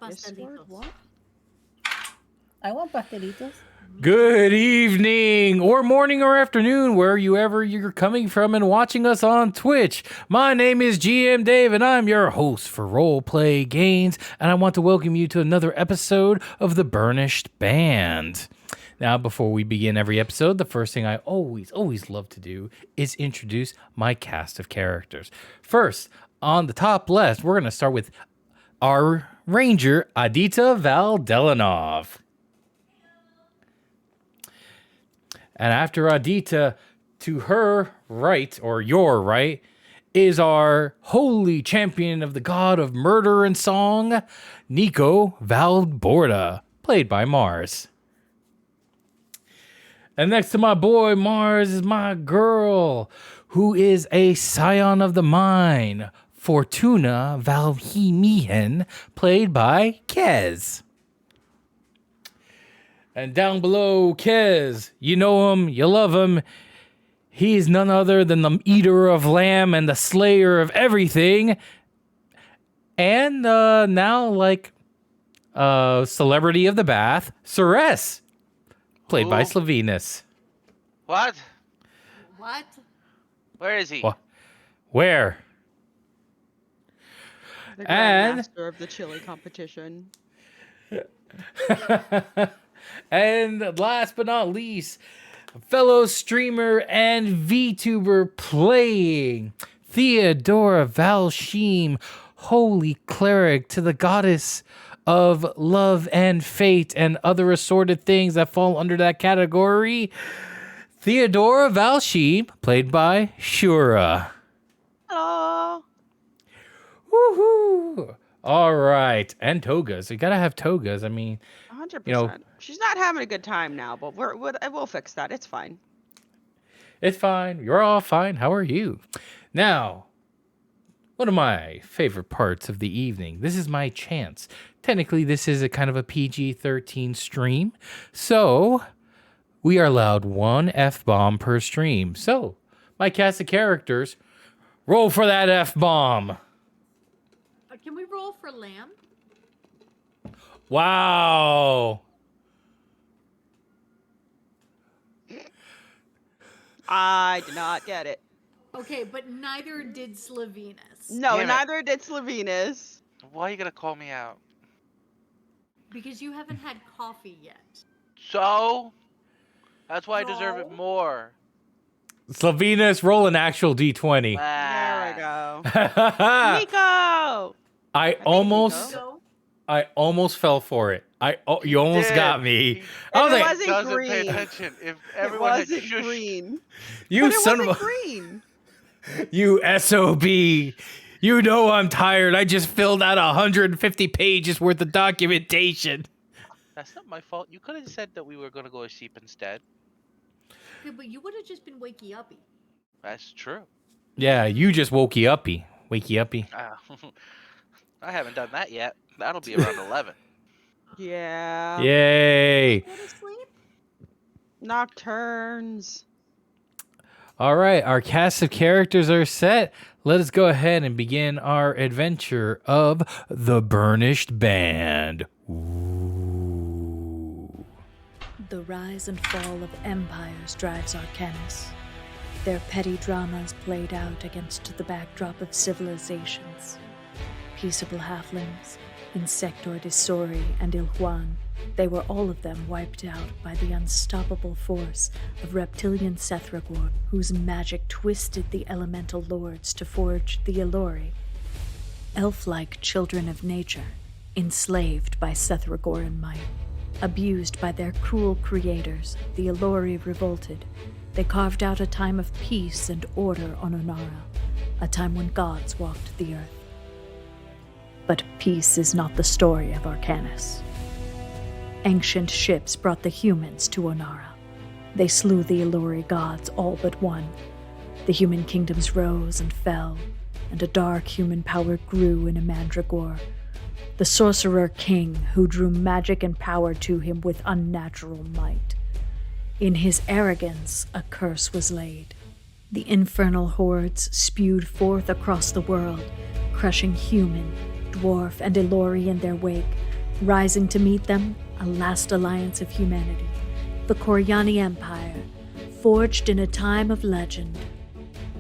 Discord, pastelitos. what? I want pastelitos. Good evening, or morning, or afternoon, wherever you're coming from and watching us on Twitch. My name is GM Dave, and I'm your host for Roleplay Games, and I want to welcome you to another episode of the Burnished Band. Now, before we begin every episode, the first thing I always love to do is introduce my cast of characters. First, on the top left, we're going to start with our Ranger, Adita Valdelanov. And after Adita, to her right, or your right, is our holy champion of the god of murder and song, Nico Valborda, played by Mars. And next to my boy Mars is my girl, who is a scion of the mine, Fortuna Valhimihen, played by Kez. And down below, Kez, you know him, you love him. He's none other than the eater of lamb and the slayer of everything. And now, celebrity of the bath, Ceres, played by Slavinus. What? What? Where is he? Where? The And- Grandmaster of the chili competition. And last but not least, fellow streamer and VTuber playing Theodora Valshim, holy cleric to the goddess of love and fate and other assorted things that fall under that category. Theodora Valshim, played by Shura. Hello. Woohoo! All right, and togas. You gotta have togas. I mean, 100%. You know- She's not having a good time now, but we'll fix that. It's fine. it's fine. You're all fine. How are you? Now, one of my favorite parts of the evening. This is my chance. Technically, this is a kind of a PG-13 stream, so we are allowed one F-bomb per stream. So, my cast of characters, roll for that F-bomb. Can we roll for lamb? Wow. I did not get it. Okay, but neither did Slavinus. No, Damn it. neither did Slavinus. Why are you gonna call me out? Because you haven't had coffee yet. So? That's why I deserve it No. more. Slavinus, roll an actual D20. There we go. I Nico! almost... Nico. I almost fell for it. You almost did. got me. He I was it like, wasn't doesn't green. pay attention. If It everyone had wasn't shushed, green. you But it son of wasn't a, green. you SOB. You know I'm tired. I just filled out 150 pages worth of documentation. that's not my fault. You could have said that we were gonna go to sleep instead. Okay, but you would have just been wakey uppy. That's true. Yeah, you just wokey uppy. Wakey uppy. I haven't done that yet. That'll be around 11. Yeah. Yay. Go to sleep? Nocturnes. All right, our cast of characters are set. Let us go ahead and begin our adventure of the Burnished Band. Ooh. The rise and fall of empires drives Arcanis. Their petty dramas played out against the backdrop of civilizations. Peaceable halflings, Insector de Sori and Ilhuan, they were all of them wiped out by the unstoppable force of reptilian Sethragor, whose magic twisted the elemental lords to forge the Elori. Elf-like children of nature, enslaved by Sethragoran might, abused by their cruel creators, the Elori revolted. They carved out a time of peace and order on Onara, a time when gods walked the earth. But peace is not the story of Arcanis. Ancient ships brought the humans to Onara. They slew the Elori gods, all but one. The human kingdoms rose and fell, and a dark human power grew in a mandragore. The sorcerer king who drew magic and power to him with unnatural might. In his arrogance, a curse was laid. The infernal hordes spewed forth across the world, crushing human, dwarf, and Elori in their wake, Rising to meet them, a last alliance of humanity, the Koryani Empire, forged in a time of legend.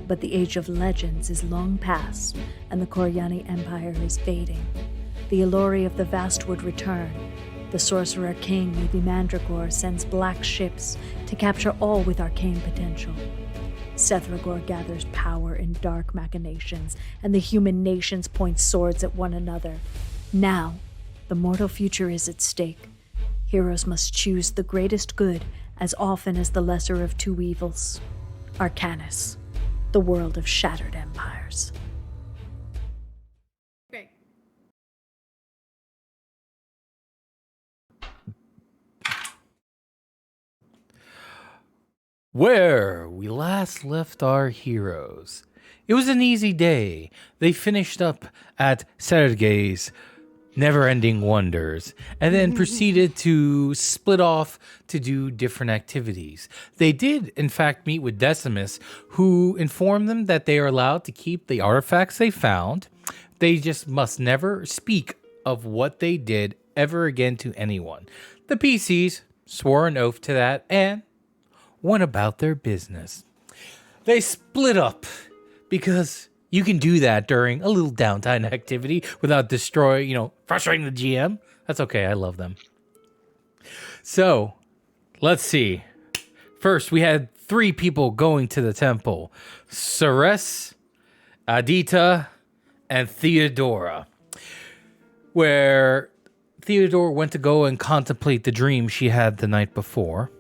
But the age of legends is long past, and the Koryani Empire is fading. The Alluri of the Vast would return. The Sorcerer King, maybe Mandragore, sends black ships to capture all with arcane potential. Sethragor gathers power in dark machinations, and the human nations point swords at one another. Now, the mortal future is at stake. Heroes must choose the greatest good as often as the lesser of two evils. Arcanis, the world of shattered empires. Okay. Where we last left our heroes. It was an easy day. They finished up at Sergei's Never-Ending Wonders and then proceeded to split off to do different activities. They did, in fact, meet with Decimus, who informed them that they are allowed to keep the artifacts they found. They just must never speak of what they did ever again to anyone. The PCs swore an oath to that and went about their business. They split up because you can do that during a little downtime activity without frustrating the GM. That's okay. I love them. So, let's see. First, we had 3 people going to the temple. Ceres, Adita, and Theodora. Where Theodora went to go and contemplate the dream she had the night before.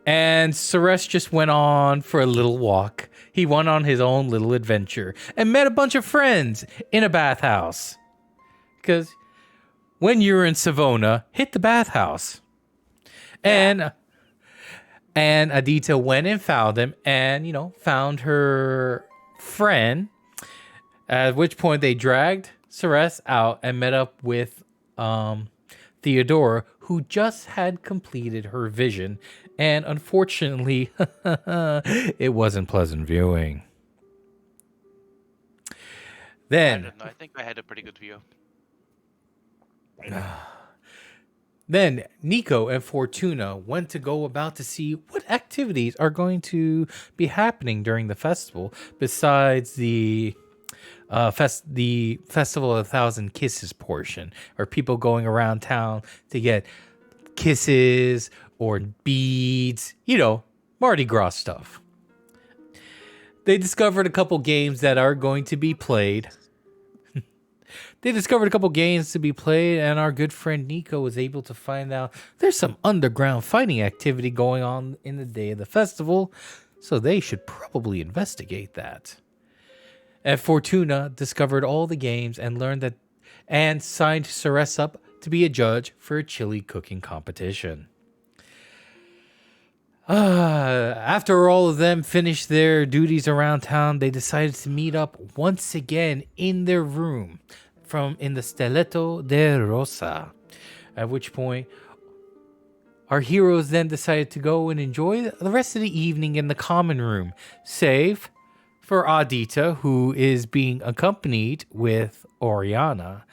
And Ceres just went on for a little walk. He went on his own little adventure and met a bunch of friends in a bathhouse. Because when you're in Savona, hit the bathhouse. And Adita went and found him and, found her friend. At which point they dragged Ceres out and met up with Theodora, who just had completed her vision. And unfortunately, it wasn't pleasant viewing. Then, I don't know. I think I had a pretty good view. Then Nico and Fortuna went to go about to see what activities are going to be happening during the festival besides the Festival of 1,000 Kisses portion, or people going around town to get kisses or beads, Mardi Gras stuff. They discovered a couple games that are going to be played. And our good friend Nico was able to find out there's some underground fighting activity going on in the day of the festival, so they should probably investigate that. And Fortuna discovered all the games and learned that, and signed Ceres up to be a judge for a chili cooking competition. After all of them finished their duties around town, they decided to meet up once again in their room in the Stelletto de Rosa. At which point, our heroes then decided to go and enjoy the rest of the evening in the common room, save for Adita, who is being accompanied with Oriana,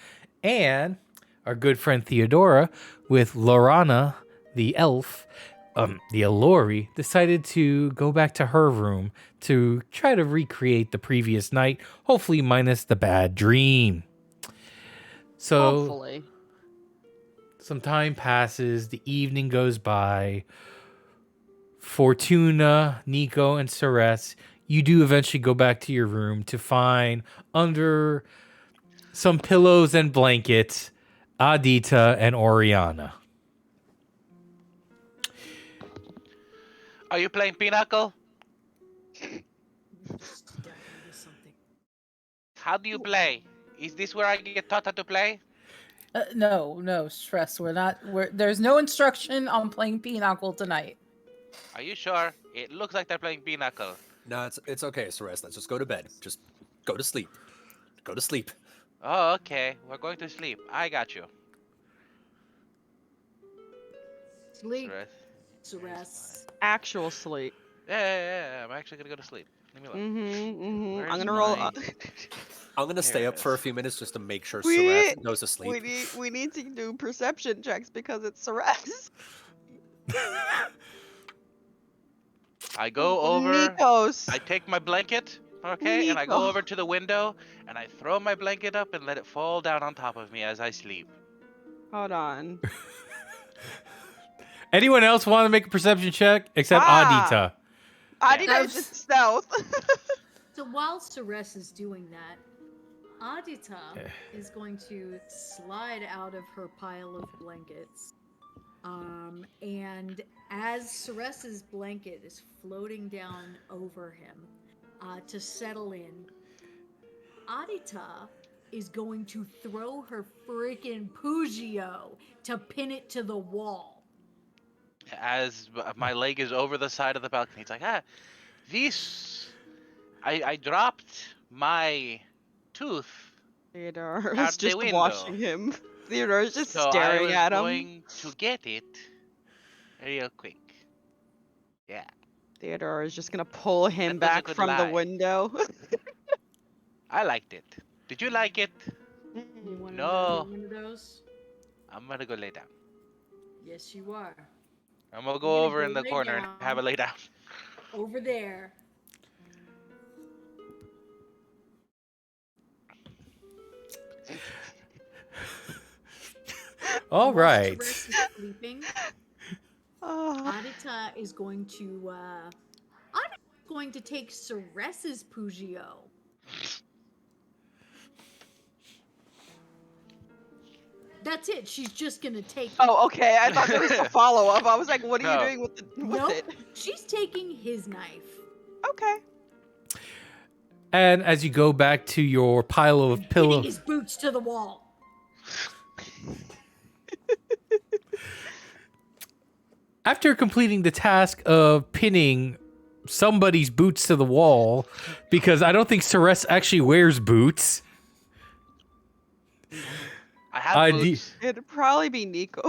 and our good friend Theodora with Lorana, the elf, the Alluri, decided to go back to her room to try to recreate the previous night, hopefully minus the bad dream. So, Hopefully. some time passes, the evening goes by. Fortuna, Nico, and Ceres, you do eventually go back to your room to find under some pillows and blankets Adita and Oriana. Are you playing Pinnacle? How do you play? Is this where I get taught how to play? No, stress. There's no instruction on playing Pinochle tonight. Are you sure? It looks like they're playing Pinnacle. No, it's okay, Ceres. Let's just go to bed. Just go to sleep. Go to sleep. Oh, okay. We're going to sleep. I got you. Sleep. Ceres. Actual sleep. Yeah. I'm actually gonna go to sleep. Leave me alone. I'm Where's gonna roll my- up. I'm gonna stay There up it for a is. few minutes just to make sure We- Sereth goes to We sleep. need to do perception checks because it's Ceres. I go over. Nikos. I take my blanket, okay, and I Nico. go over to the window and I throw my blanket up and let it fall down on top of me as I sleep. Hold on. Anyone else want to make a perception check except Ah! Adita? I did Abs- just stealth. So while Ceres is doing that, Adita is going to slide out of her pile of blankets. And as Ceres's blanket is floating down over him to settle in, Adita is going to throw her freaking Pugio to pin it to the wall. As my leg is over the side of the balcony, it's like, this. I dropped my tooth, Theodore Out is the just window. watching him. Theodore is just so I staring was at him. going to get it real quick. Yeah. Theodore is just gonna pull him That was a back good from the lie. window. I liked it. Did you like it? You want No. one of those? I'm gonna go lay down. Yes, you are. I'm gonna You're go gonna over go in the lay corner and have a down. lay down. Over there. All While right. Ceres is sleeping, Ah. Adita is going to take Ceres's Pugio. That's it. She's just gonna take it. Oh, okay. I thought there was a follow up. I was like, what are No. you doing with Nope. it? She's taking his knife. Okay. And as you go back to your pile of Hitting pillows, his boots to the wall. after completing the task of pinning somebody's boots to the wall, because I don't think Ceres actually wears boots. I have I boots. It'd probably be Nico.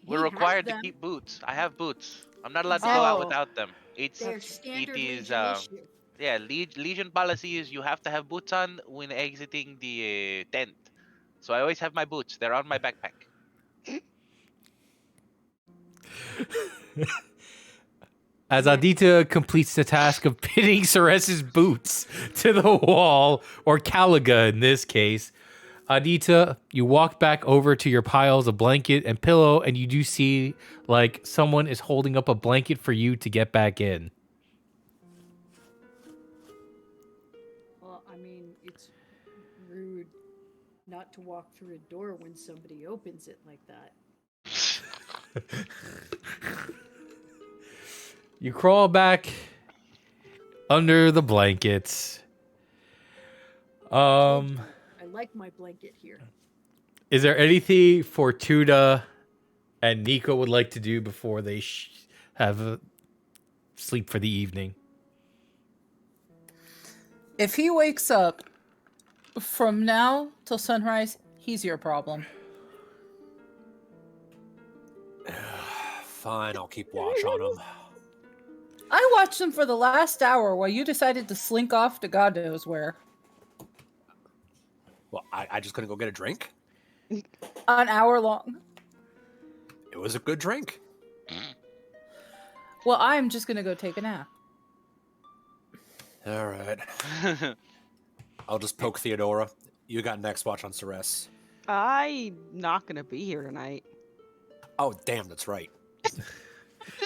We're He has required to them. keep boots. I have boots. I'm not allowed to go out Oh. without them. It's They're standard is, Legion issue. yeah. Legion policy is you have to have boots on when exiting the tent. So I always have my boots. They're on my backpack. As Adita completes the task of pinning Ceres's boots to the wall, or Caliga in this case, Adita, you walk back over to your piles of blanket and pillow, and you do see like someone is holding up a blanket for you to get back in. Well, I mean, it's rude not to walk through a door when somebody opens it like that. You crawl back under the blankets. I like my blanket here. Is there anything Fortuna and Nico would like to do before they have sleep for the evening? If he wakes up from now till sunrise, he's your problem. Fine, I'll keep watch on him. I watched him for the last hour while you decided to slink off to God knows where. Well, I just couldn't go get a drink. An hour long. It was a good drink. Well, I'm just gonna go take a nap. All right. I'll just poke Theodora. You got next watch on Ceres. I'm not gonna be here tonight. Oh, damn, that's right.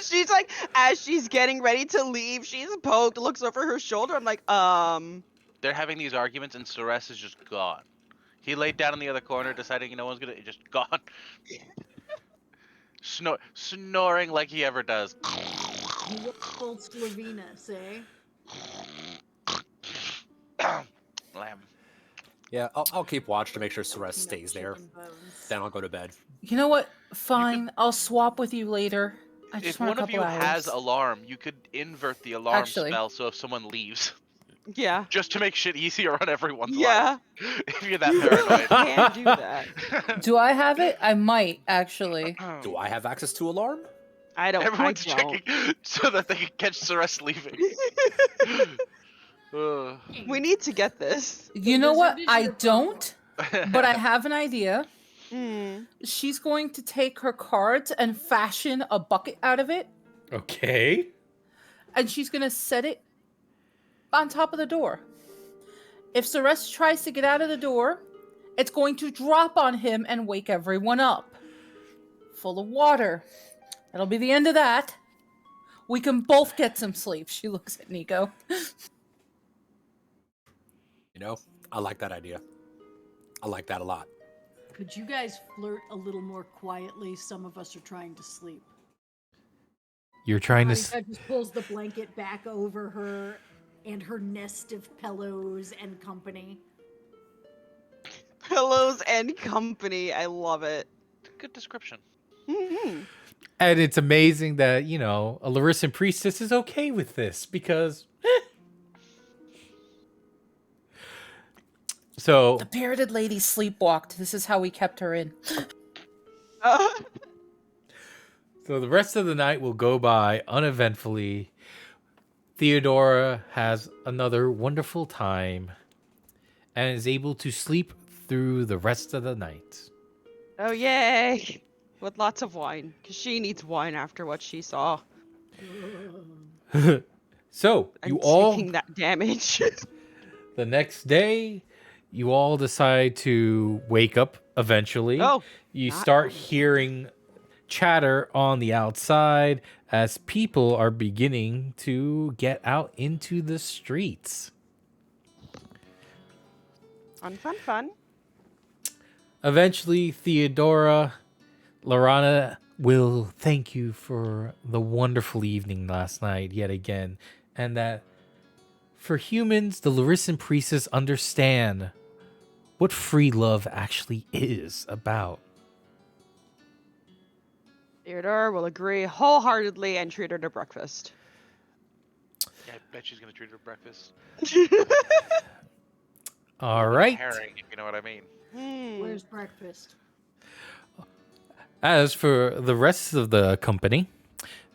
She's like, as she's getting ready to leave, she's poked, looks over her shoulder. I'm like, They're having these arguments and Ceres is just gone. He laid down in the other corner, deciding no one's gonna just gone. Snoring like he ever does. You went full Slavinus, eh? Lamb. Yeah, I'll keep watch to make sure Ceres Talking stays about there. chicken bones. Then I'll go to bed. You know what? Fine. I'll swap with you later. I just If want one a of couple you hours. has alarm, you could invert the alarm Actually. spell so if someone leaves, yeah. just to make shit easier on everyone's Yeah. life. If you're that You paranoid. can do that. Do I have it? I might, actually. Do I have access to alarm? I don't. Everyone's I don't. checking so that they can catch Ceres leaving. We need to get this. You know what? Lizard is I your don't, but I have an idea. Mm. She's going to take her cards and fashion a bucket out of it, Okay. and she's going to set it on top of the door. If Ceres tries to get out of the door, it's going to drop on him and wake everyone up. Full of water. That'll be the end of that. We can both get some sleep. She looks at Nico. You know, I like that idea. I like that a lot. Could you guys flirt a little more quietly? Some of us are trying to sleep. You're trying to. Monica just pulls the blanket back over her and her nest of pillows and company. Pillows and company. I love it. Good description. Mhm. And it's amazing that, you know, a Larissan priestess is okay with this because. So. The bearded lady sleepwalked. This is how we kept her in. So the rest of the night will go by uneventfully. Theodora has another wonderful time and is able to sleep through the rest of the night. Oh, yay. With lots of wine. Because she needs wine after what she saw. So, I'm you all, taking that damage. the next day, you all decide to wake up eventually. Oh, You not start on the hearing chatter on the outside as people are beginning to get out into the streets. fun, fun, fun. Eventually, Theodora, Lorana will thank you for the wonderful evening last night yet again, and that for humans, the Larissan priestess understand what free love actually is about. Theodore will agree wholeheartedly and treat her to breakfast. Yeah, I bet she's gonna treat her breakfast. All right. Herring, if you know what I mean. Where's breakfast? As for the rest of the company,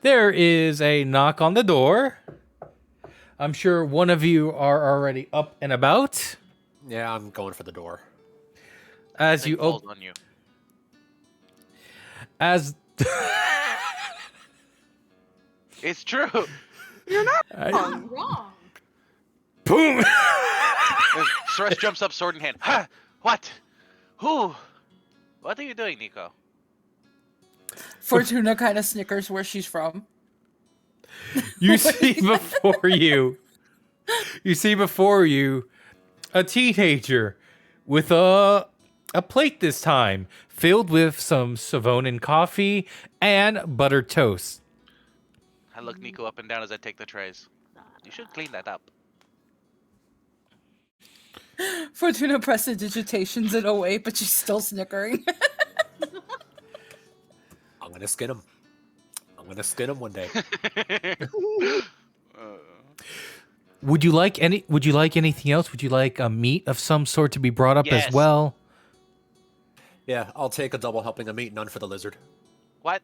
there is a knock on the door. I'm sure one of you are already up and about. Yeah, I'm going for the door. As They you called open, on you. as It's true. You're not I- wrong. Wrong. boom. Suresh jumps up, sword in hand. Ha! What? Who? What are you doing, Nico? Fortuna kind of snickers where she's from. You see before you. You see before you a teenager with a plate this time filled with some Savonin coffee and buttered toast. I look Nico up and down as I take the trays. You should clean that up. Fortuna prestidigitations it away, but she's still snickering. I'm gonna skin him. I'm gonna skin him one day. Would you like anything else? Would you like a meat of some sort to be brought up Yes. as well? Yeah, I'll take a double helping of meat, none for the lizard. What?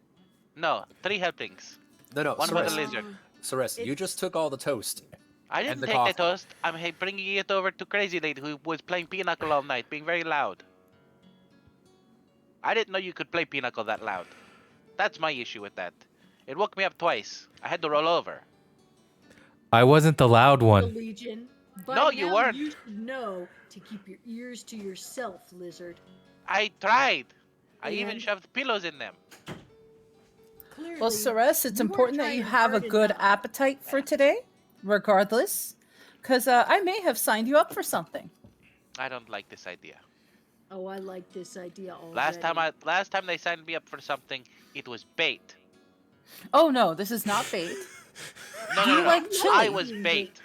No, 3 helpings. No, One for the Ceres. lizard. Ceres, you just took all the toast. I And didn't the take coffee. the toast. I'm bringing it over to Crazy Lady who was playing Pinochle all night, being very loud. I didn't know you could play Pinochle that loud. That's my issue with that. It woke me up twice. I had to roll over. I wasn't the loud The one. Legion. But No, you now weren't. You should know to keep your ears to yourself, lizard. I tried. I even And? shoved pillows in them. Clearly, Well, Ceres, it's you weren't important that trying you have a hard good enough. appetite for today, regardless, because I may have signed you up for something. I don't like this idea. Oh, I like this idea already. Last time they signed me up for something, it was bait. Oh no, this is not bait. No, Do no, you no, like no. chili? I was bait.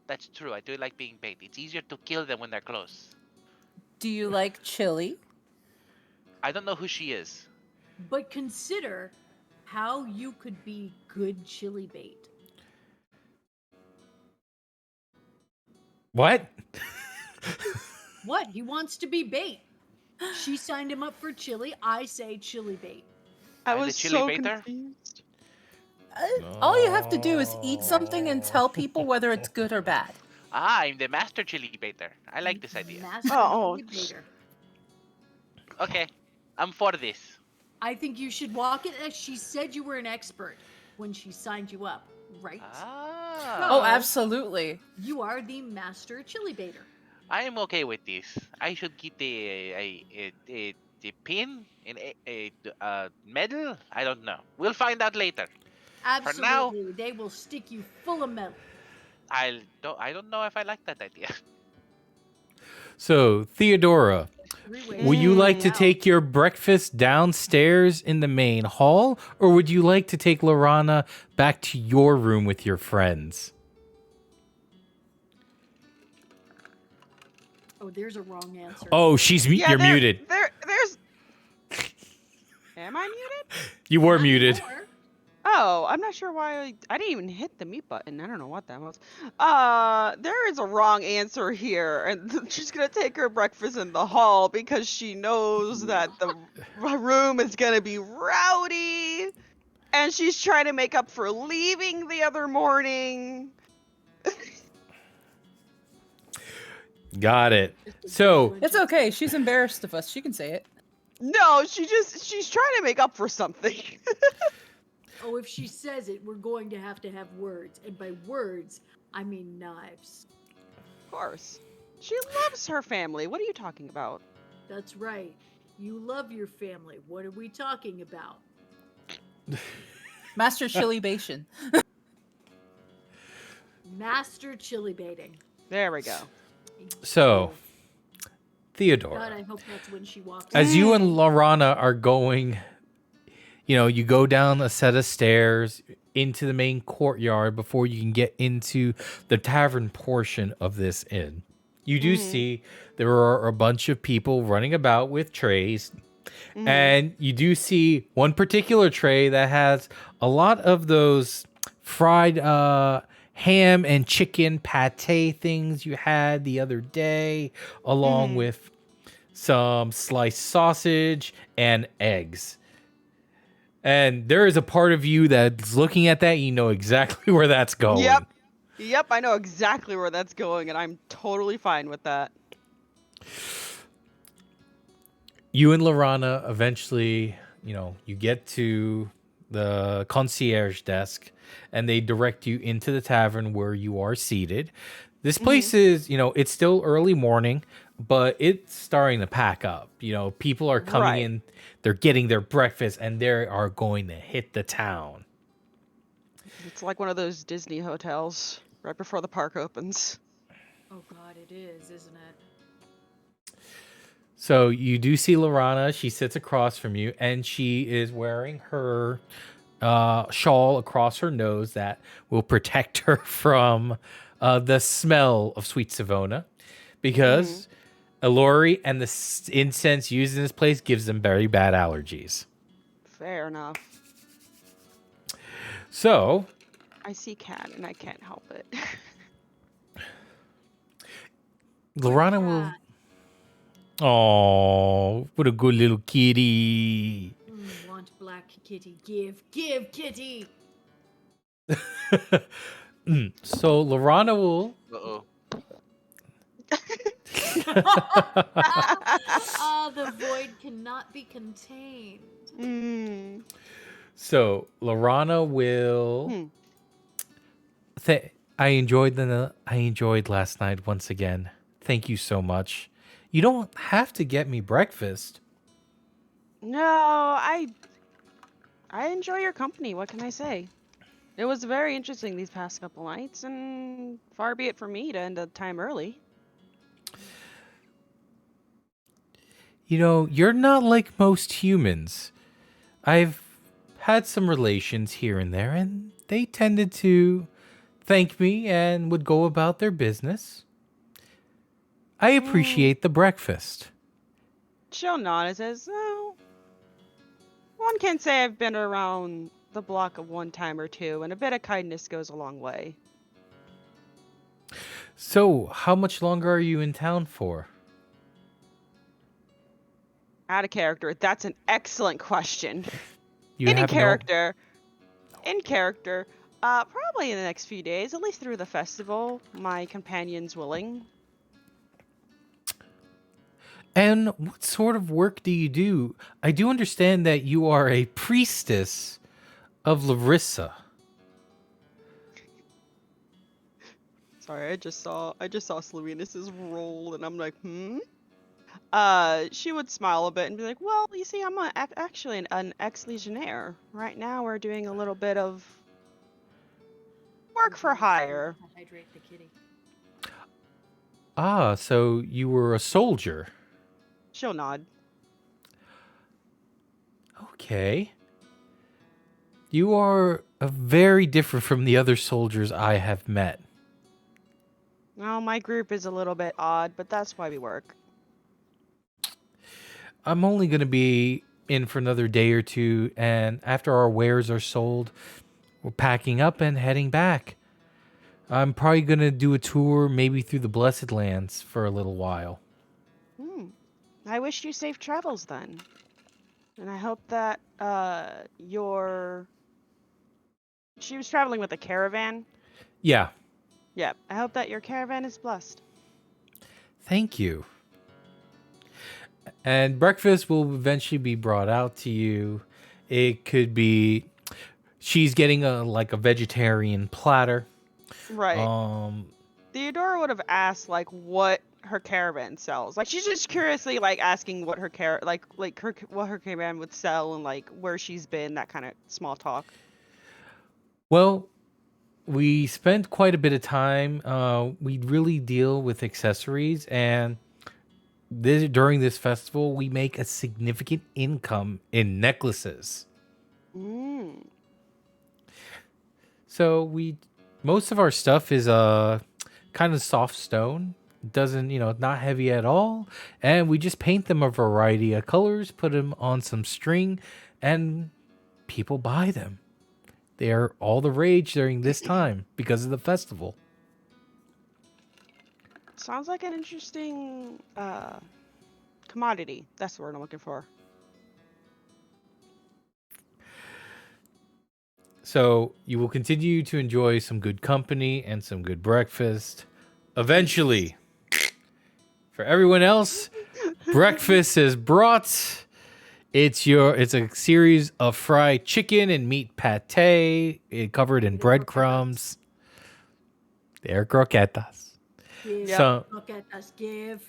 That's true. I do like being bait. It's easier to kill them when they're close. Do you like chili? I don't know who she is. But consider how you could be good chili bait. What? What? He wants to be bait. She signed him up for chili. I say chili bait. I I'm the was chili so baiter? confused. All you have to do is eat something and tell people whether it's good or bad. I'm the master chili baiter. I like this idea. Master Oh. debater. Okay, I'm for this. I think you should walk it as she said you were an expert when she signed you up, right? Ah. Oh, absolutely. You are the master chili baiter. I am okay with this. I should get the pin and a medal. I don't know. We'll find out later. now- Absolutely. They will stick you full of metal. I don't know if I like that idea. So, Theodora, would you like to Out. take your breakfast downstairs in the main hall, or would you like to take Lorana back to your room with your friends? Oh, there's a wrong answer. Oh, you're muted. There's. Am I muted? You were Not muted. anymore. Oh, I'm not sure why I didn't even hit the mute button. I don't know what that was. There is a wrong answer here, and she's gonna take her breakfast in the hall because she knows that the room is gonna be rowdy, and she's trying to make up for leaving the other morning. Got it. So, It's okay. She's embarrassed of us. She can say it. No, she's trying to make up for something. Oh, if she says it, we're going to have words. And by words, I mean knives. Of course. She loves her family. What are you talking about? That's right. You love your family. What are we talking about? Master chili bation. Master chili baiting. There we go. So, God, Theodora, I hope that's when she walks as in. you and Lorana are going, you go down a set of stairs into the main courtyard before you can get into the tavern portion of this inn. You do see there are a bunch of people running about with trays. And you do see one particular tray that has a lot of those fried ham and chicken pate things you had the other day, along with some sliced sausage and eggs. And there is a part of you that's looking at that, you know exactly where that's going. Yep, I know exactly where that's going, and I'm totally fine with that. You and Lorana eventually, you get to the concierge desk and they direct you into the tavern where you are seated. This place is, it's still early morning, but it's starting to pack up. People are coming in, they're getting their breakfast, and they are going to hit the town. It's like one of those Disney hotels right before the park opens. Oh, God, it is, isn't it? So you do see Lorana. She sits across from you, and she is wearing her shawl across her nose that will protect her from the smell of sweet Savona, because Elori and the incense used in this place gives them very bad allergies. Fair enough. So I see cat, and I can't help it. Lorana will... Oh, what a good little kitty. Want black kitty. Give kitty. So Lorana will... Uh-oh. The void cannot be contained. So Lorana will... I enjoyed last night once again. Thank you so much. You don't have to get me breakfast. No, I enjoy your company. What can I say? It was very interesting these past couple nights, and far be it from me to end the time early. You're not like most humans. I've had some relations here and there, and they tended to thank me and would go about their business. I appreciate the breakfast. She'll nod and says, "Oh, one can say I've been around the block of one time or two, and a bit of kindness goes a long way." So, how much longer are you in town for? Out of character. That's an excellent question. You In have no- character. In character. Probably in the next few days, at least through the festival. My companion's willing. And what sort of work do you do? I do understand that you are a priestess of Larissa. Sorry, I just saw Slovenus's roll, and I'm like, She would smile a bit and be like, "Well, you see, I'm actually an ex-legionnaire. Right now, we're doing a little bit of work for hire." Hydrate the kitty. Ah, so you were a soldier. She'll nod. Okay. You are very different from the other soldiers I have met. Well, my group is a little bit odd, but that's why we work. I'm only going to be in for another day or two, and after our wares are sold, we're packing up and heading back. I'm probably going to do a tour maybe through the Blessed Lands for a little while. I wish you safe travels then. And I hope that she was traveling with a caravan. Yeah. Yeah, I hope that your caravan is blessed. Thank you. And breakfast will eventually be brought out to you. It could be she's getting a vegetarian platter. Right. Theodora would have asked what her caravan sells. Like she's just curiously asking what her what her caravan would sell and where she's been, that kind of small talk. Well, we spent quite a bit of time. We really deal with accessories, and during this festival, we make a significant income in necklaces. So most of our stuff is kind of soft stone. Doesn't, not heavy at all. And we just paint them a variety of colors, put them on some string, and people buy them. They are all the rage during this time because of the festival. Sounds like an interesting commodity. That's the word I'm looking for. So you will continue to enjoy some good company and some good breakfast. Eventually, for everyone else, breakfast is brought. It's a series of fried chicken and meat pate, covered in breadcrumbs. They're croquetas. Yeah, croquetas give.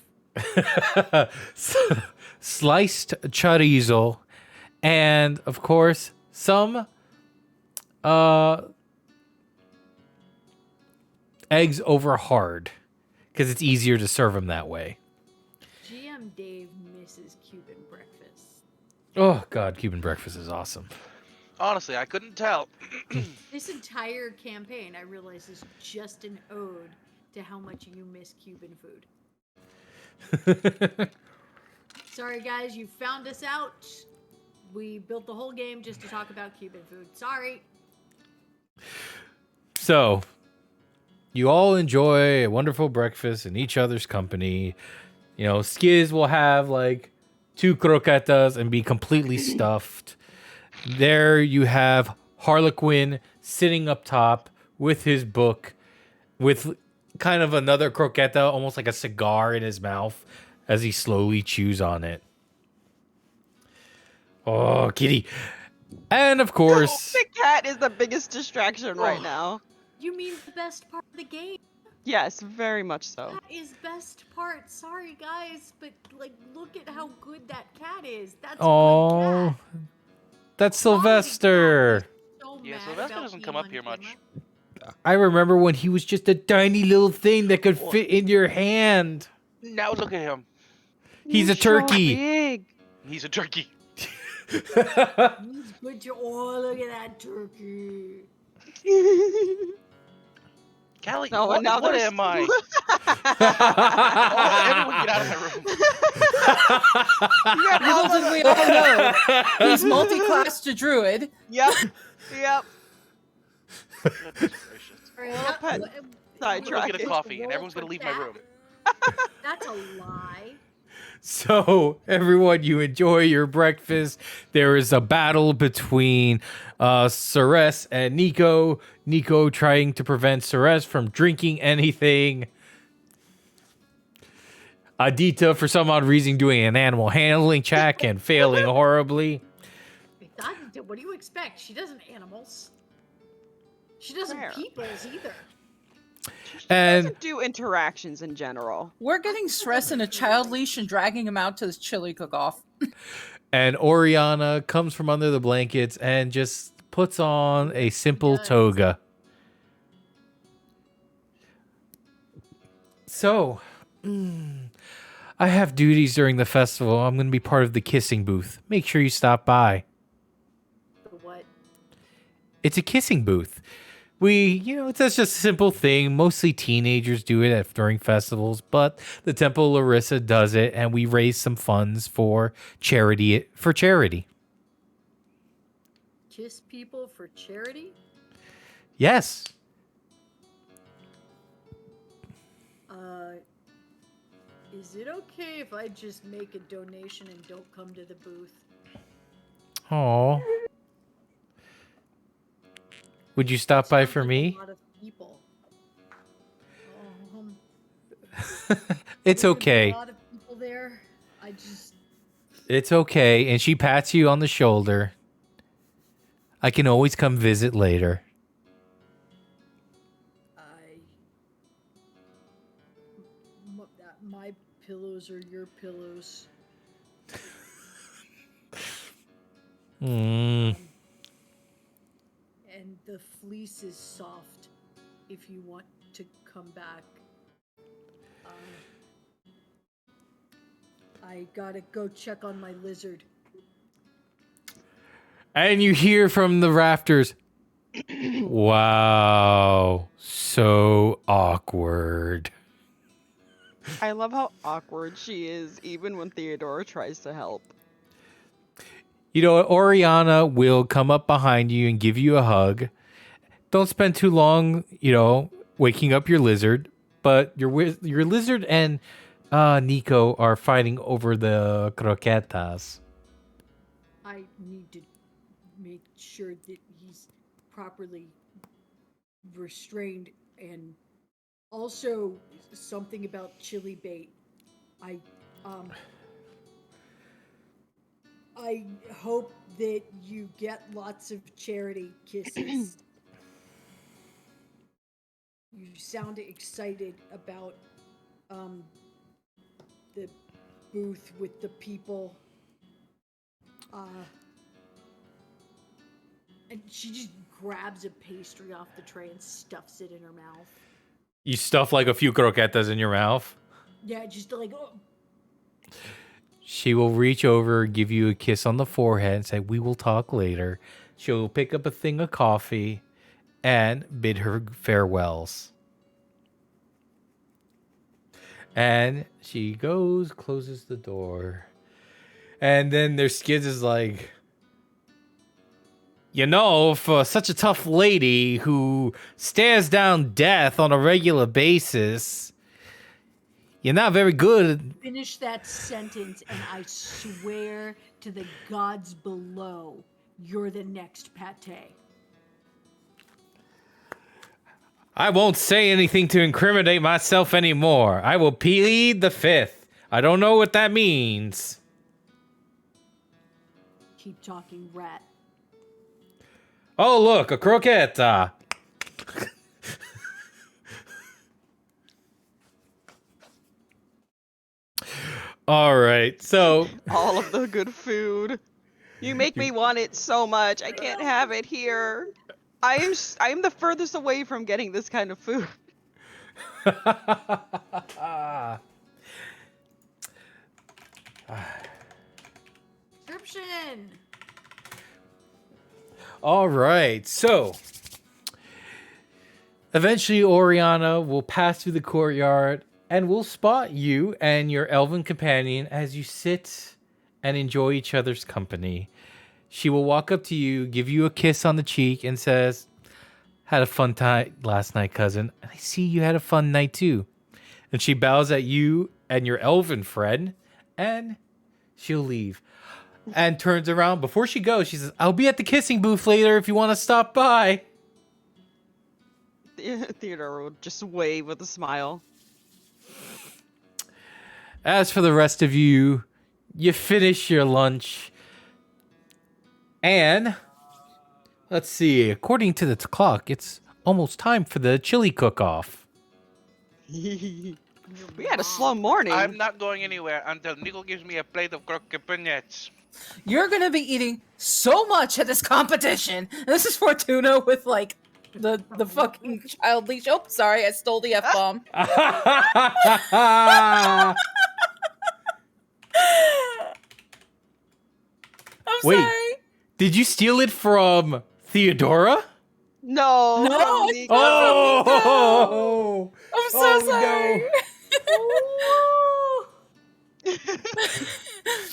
Sliced chorizo, and of course some eggs over hard, because it's easier to serve them that way. GM Dave misses Cuban breakfast. Oh God, Cuban breakfast is awesome. Honestly, I couldn't tell. This entire campaign, I realize, is just an ode to how much you miss Cuban food. Sorry, guys, you found us out. We built the whole game just to talk about Cuban food. Sorry. So, you all enjoy a wonderful breakfast in each other's company. Skiz will have 2 croquetas and be completely stuffed. There you have Harlequin sitting up top with his book, with kind of another croqueta, almost like a cigar in his mouth, as he slowly chews on it. Oh, kitty. And of course... The cat is the biggest distraction right now. You mean the best part of the game? Yes, very much so. That is best part. Sorry, guys, but look at how good that cat is. That's a good cat. That's Sylvester. Yeah, Sylvester doesn't come up here much. I remember when he was just a tiny little thing that could fit in your hand. Now look at him. He's a turkey. So big. He's a turkey. He's good to look at that turkey. Callie, No, what am I? Everyone get out of my room. Little did we all know, he's multi-classed to druid. Yep. Goodness gracious. Sorry, I'm gonna go get a coffee, and everyone's gonna leave my room. That's a lie. So, everyone, you enjoy your breakfast. There is a battle between Ceres and Nico. Nico trying to prevent Ceres from drinking anything. Adita, for some odd reason, doing an animal handling check and failing horribly. What do you expect? She doesn't animals. She doesn't Fair. peoples either. And Doesn't do interactions in general. We're getting Stress in a child leash and dragging him out to his chili cook-off. and Oriana comes from under the blankets and just puts on a simple Does. toga. So, I have duties during the festival. I'm going to be part of the kissing booth. Make sure you stop by. The what? It's a kissing booth. It's just a simple thing. Mostly teenagers do it during festivals, but the Temple Larissa does it, and we raise some funds for charity. Kiss people for charity? Yes. Is it okay if I just make a donation and don't come to the booth? Oh. Would you stop by for Sounds like me? A lot of people. It's There's gonna be okay. A lot of people there. I just. It's okay. And she pats you on the shoulder. I can always come visit later. My pillows are your pillows. Mm. And the fleece is soft if you want to come back. I gotta go check on my lizard. And you hear from the rafters, wow, so awkward. I love how awkward she is, even when Theodora tries to help. Oriana will come up behind you and give you a hug. Don't spend too long, waking up your lizard. But your lizard and Nico are fighting over the croquetas. I need to make sure that he's properly restrained, and also something about chili bait. I hope that you get lots of charity kisses. You sound excited about the booth with the people. And she just grabs a pastry off the tray and stuffs it in her mouth. You stuff like a few croquetas in your mouth. Yeah, just like, oh. She will reach over, give you a kiss on the forehead, and say, "We will talk later." She'll pick up a thing of coffee and bid her farewells. And she goes, closes the door. And then their skids is like, for such a tough lady who stares down death on a regular basis, you're not very good. Finish that sentence, and I swear to the gods below, you're the next pate. I won't say anything to incriminate myself anymore. I will plead the fifth. I don't know what that means. Keep talking, rat. Oh, look, a croqueta. All right, so All of the good food. You make me want it so much. I can't have it here. I am the furthest away from getting this kind of food. Description. All right, so eventually Oriana will pass through the courtyard and will spot you and your elven companion as you sit and enjoy each other's company. She will walk up to you, give you a kiss on the cheek, and says, "Had a fun time last night, cousin. I see you had a fun night too." And she bows at you and your elven friend And she'll leave. And turns around. Before she goes, she says, I'll be at the kissing booth later if you want to stop by. Theodore would just wave with a smile. As for the rest of you, you finish your lunch. And let's see, according to the clock, it's almost time for the chili cook-off. We had a slow morning. I'm not going anywhere until Nico gives me a plate of croquet beignets. You're gonna be eating so much at this competition. This is Fortuna with like the fucking child leash. Oh, sorry, I stole the F-bomb. I'm Wait. sorry. Did you steal it from Theodora? No. No, from it's Nico. Oh! I'm so Oh, sorry.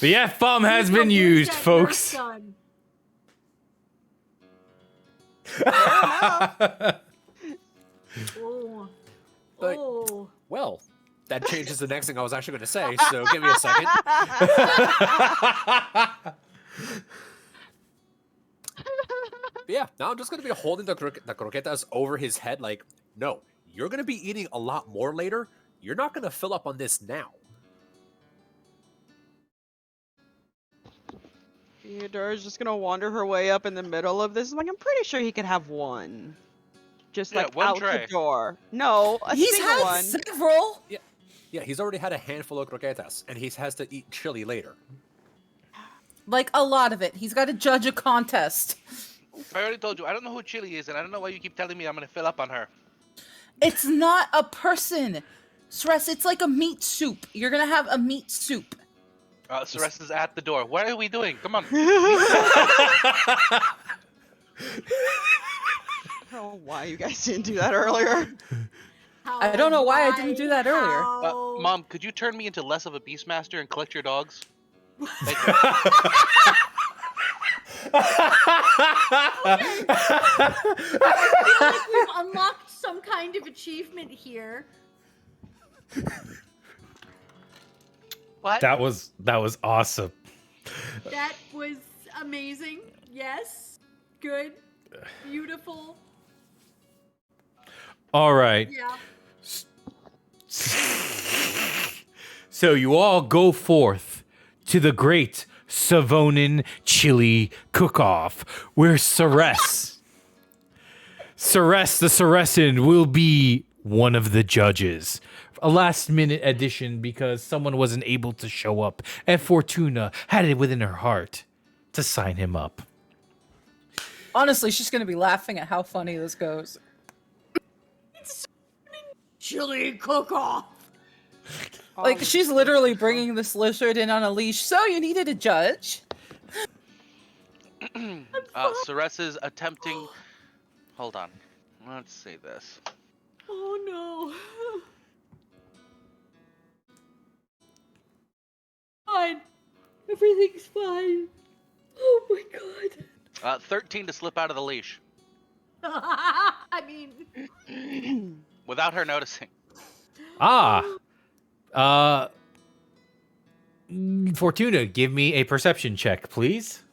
The F-bomb has been Nico, used, where's that Nerf folks. gun? Oh. But- Oh. Well, that changes the next thing I was actually going to say, so give me a second. But yeah, now I'm just going to be holding the croquetas over his head like, no, you're going to be eating a lot more later. You're not going to fill up on this now. Theodora's just gonna wander her way up in the middle of this. I'm pretty sure he could have one. Just Yeah, like one out tray. the door. No, a He's single had one. several. Yeah, he's already had a handful of croquetas, and he has to eat chili later. Like a lot of it. He's got to judge a contest. I already told you, I don't know who Chili is, and I don't know why you keep telling me I'm going to fill up on her. It's not a person. Stress, it's like a meat soup. You're gonna have a meat soup. Ceres is at the door. What are we doing? Come on. I don't know why you guys didn't do that earlier. I don't know why I didn't do that earlier. Mom, could you turn me into less of a Beastmaster and collect your dogs? Thank you. I feel like we've unlocked some kind of achievement here. What? That was awesome. That was amazing. Yes. Good. Beautiful. All right. Yeah. So you all go forth to the great Savonin chili cook-off, where Ceres the Ceresan will be one of the judges. A last-minute addition because someone wasn't able to show up, and Fortuna had it within her heart to sign him up. Honestly, she's gonna be laughing at how funny this goes. Chili cook-off. Like, she's literally bringing this lizard in on a leash. So you needed a judge. Ceres is attempting... Hold on. Let's see this. Oh no. Fine. Everything's fine. Oh my god. 13 to slip out of the leash. I mean, Without her noticing. Fortuna, give me a perception check, please.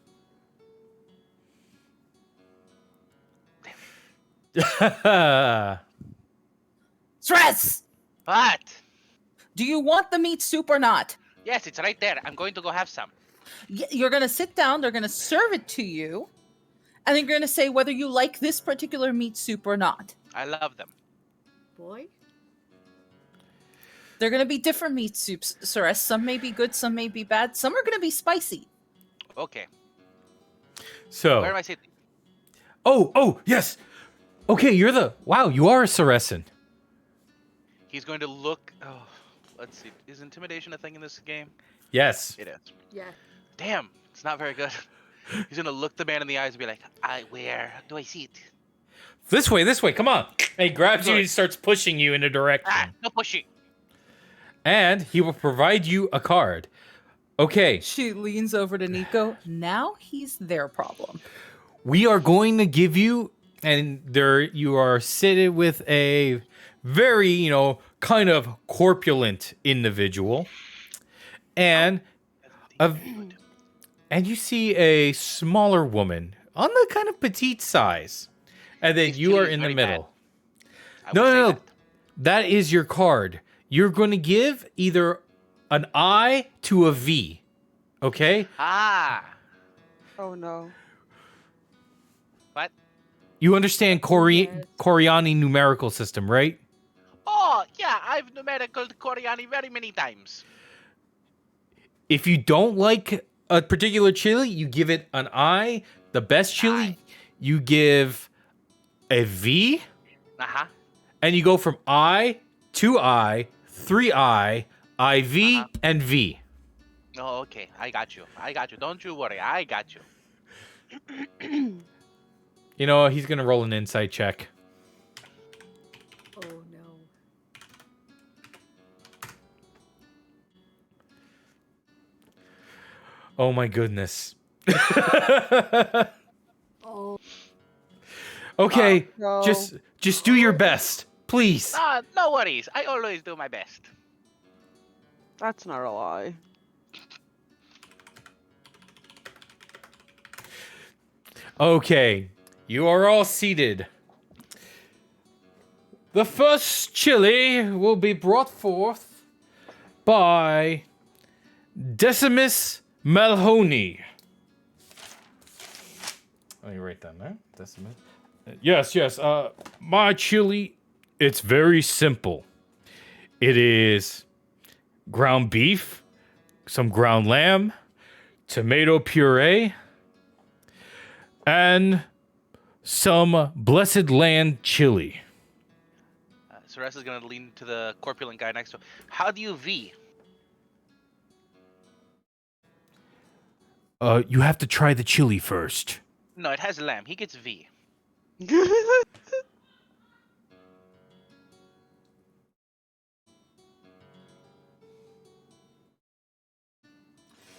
Stress! What? Do you want the meat soup or not? Yes, it's right there. I'm going to go have some. You're gonna sit down, they're gonna serve it to you, and then you're gonna say whether you like this particular meat soup or not. I love them. boy. They're gonna be different meat soups, Ceres. Some may be good, some may be bad. Some are gonna be spicy. Okay. So, Where am I sitting? oh, yes. Okay, you are a Ceresan. He's going to look... Oh, let's see. Is intimidation a thing in this game? Yes. It is. Yeah. Damn, it's not very good. He's gonna look the man in the eyes and be like, where do I sit? This way, come on. And he grabs you and starts pushing you in a direction. No pushing. And he will provide you a card. Okay, She leans over to Nico. Now he's their problem. we are going to give you, and there you are seated with a very, kind of corpulent individual. and and you see a smaller woman on the kind of petite size, and then This you chili are is in the very middle. I No, will say no, no. that. That is your card. You're going to give either an I to a V. Okay? Ah. Oh no. What? You understand Yes. Coriani numerical system, right? Oh, yeah, I've numerical Coriani very many times. If you don't like a particular chili, you give it an I. The best chili, I. you give a V. Uh-huh. And you go from I to I, 3I, IV, Uh-huh. and V. Oh, okay. I got you. Don't you worry. I got you. You know, he's going to roll an insight check. Oh no. Oh my goodness. Oh, Okay, No. just do your best, please. Ah, no worries. I always do my best. That's not a lie. Okay, you are all seated. The first chili will be brought forth by Decimus Malhoney. Let me write that down. Decimus. Yes. My chili, it's very simple. It is ground beef, some ground lamb, tomato puree, and some Blessed Land chili. Ceres is going to lean to the corpulent guy next to him. How do you V? You have to try the chili first. No, it has lamb. He gets V.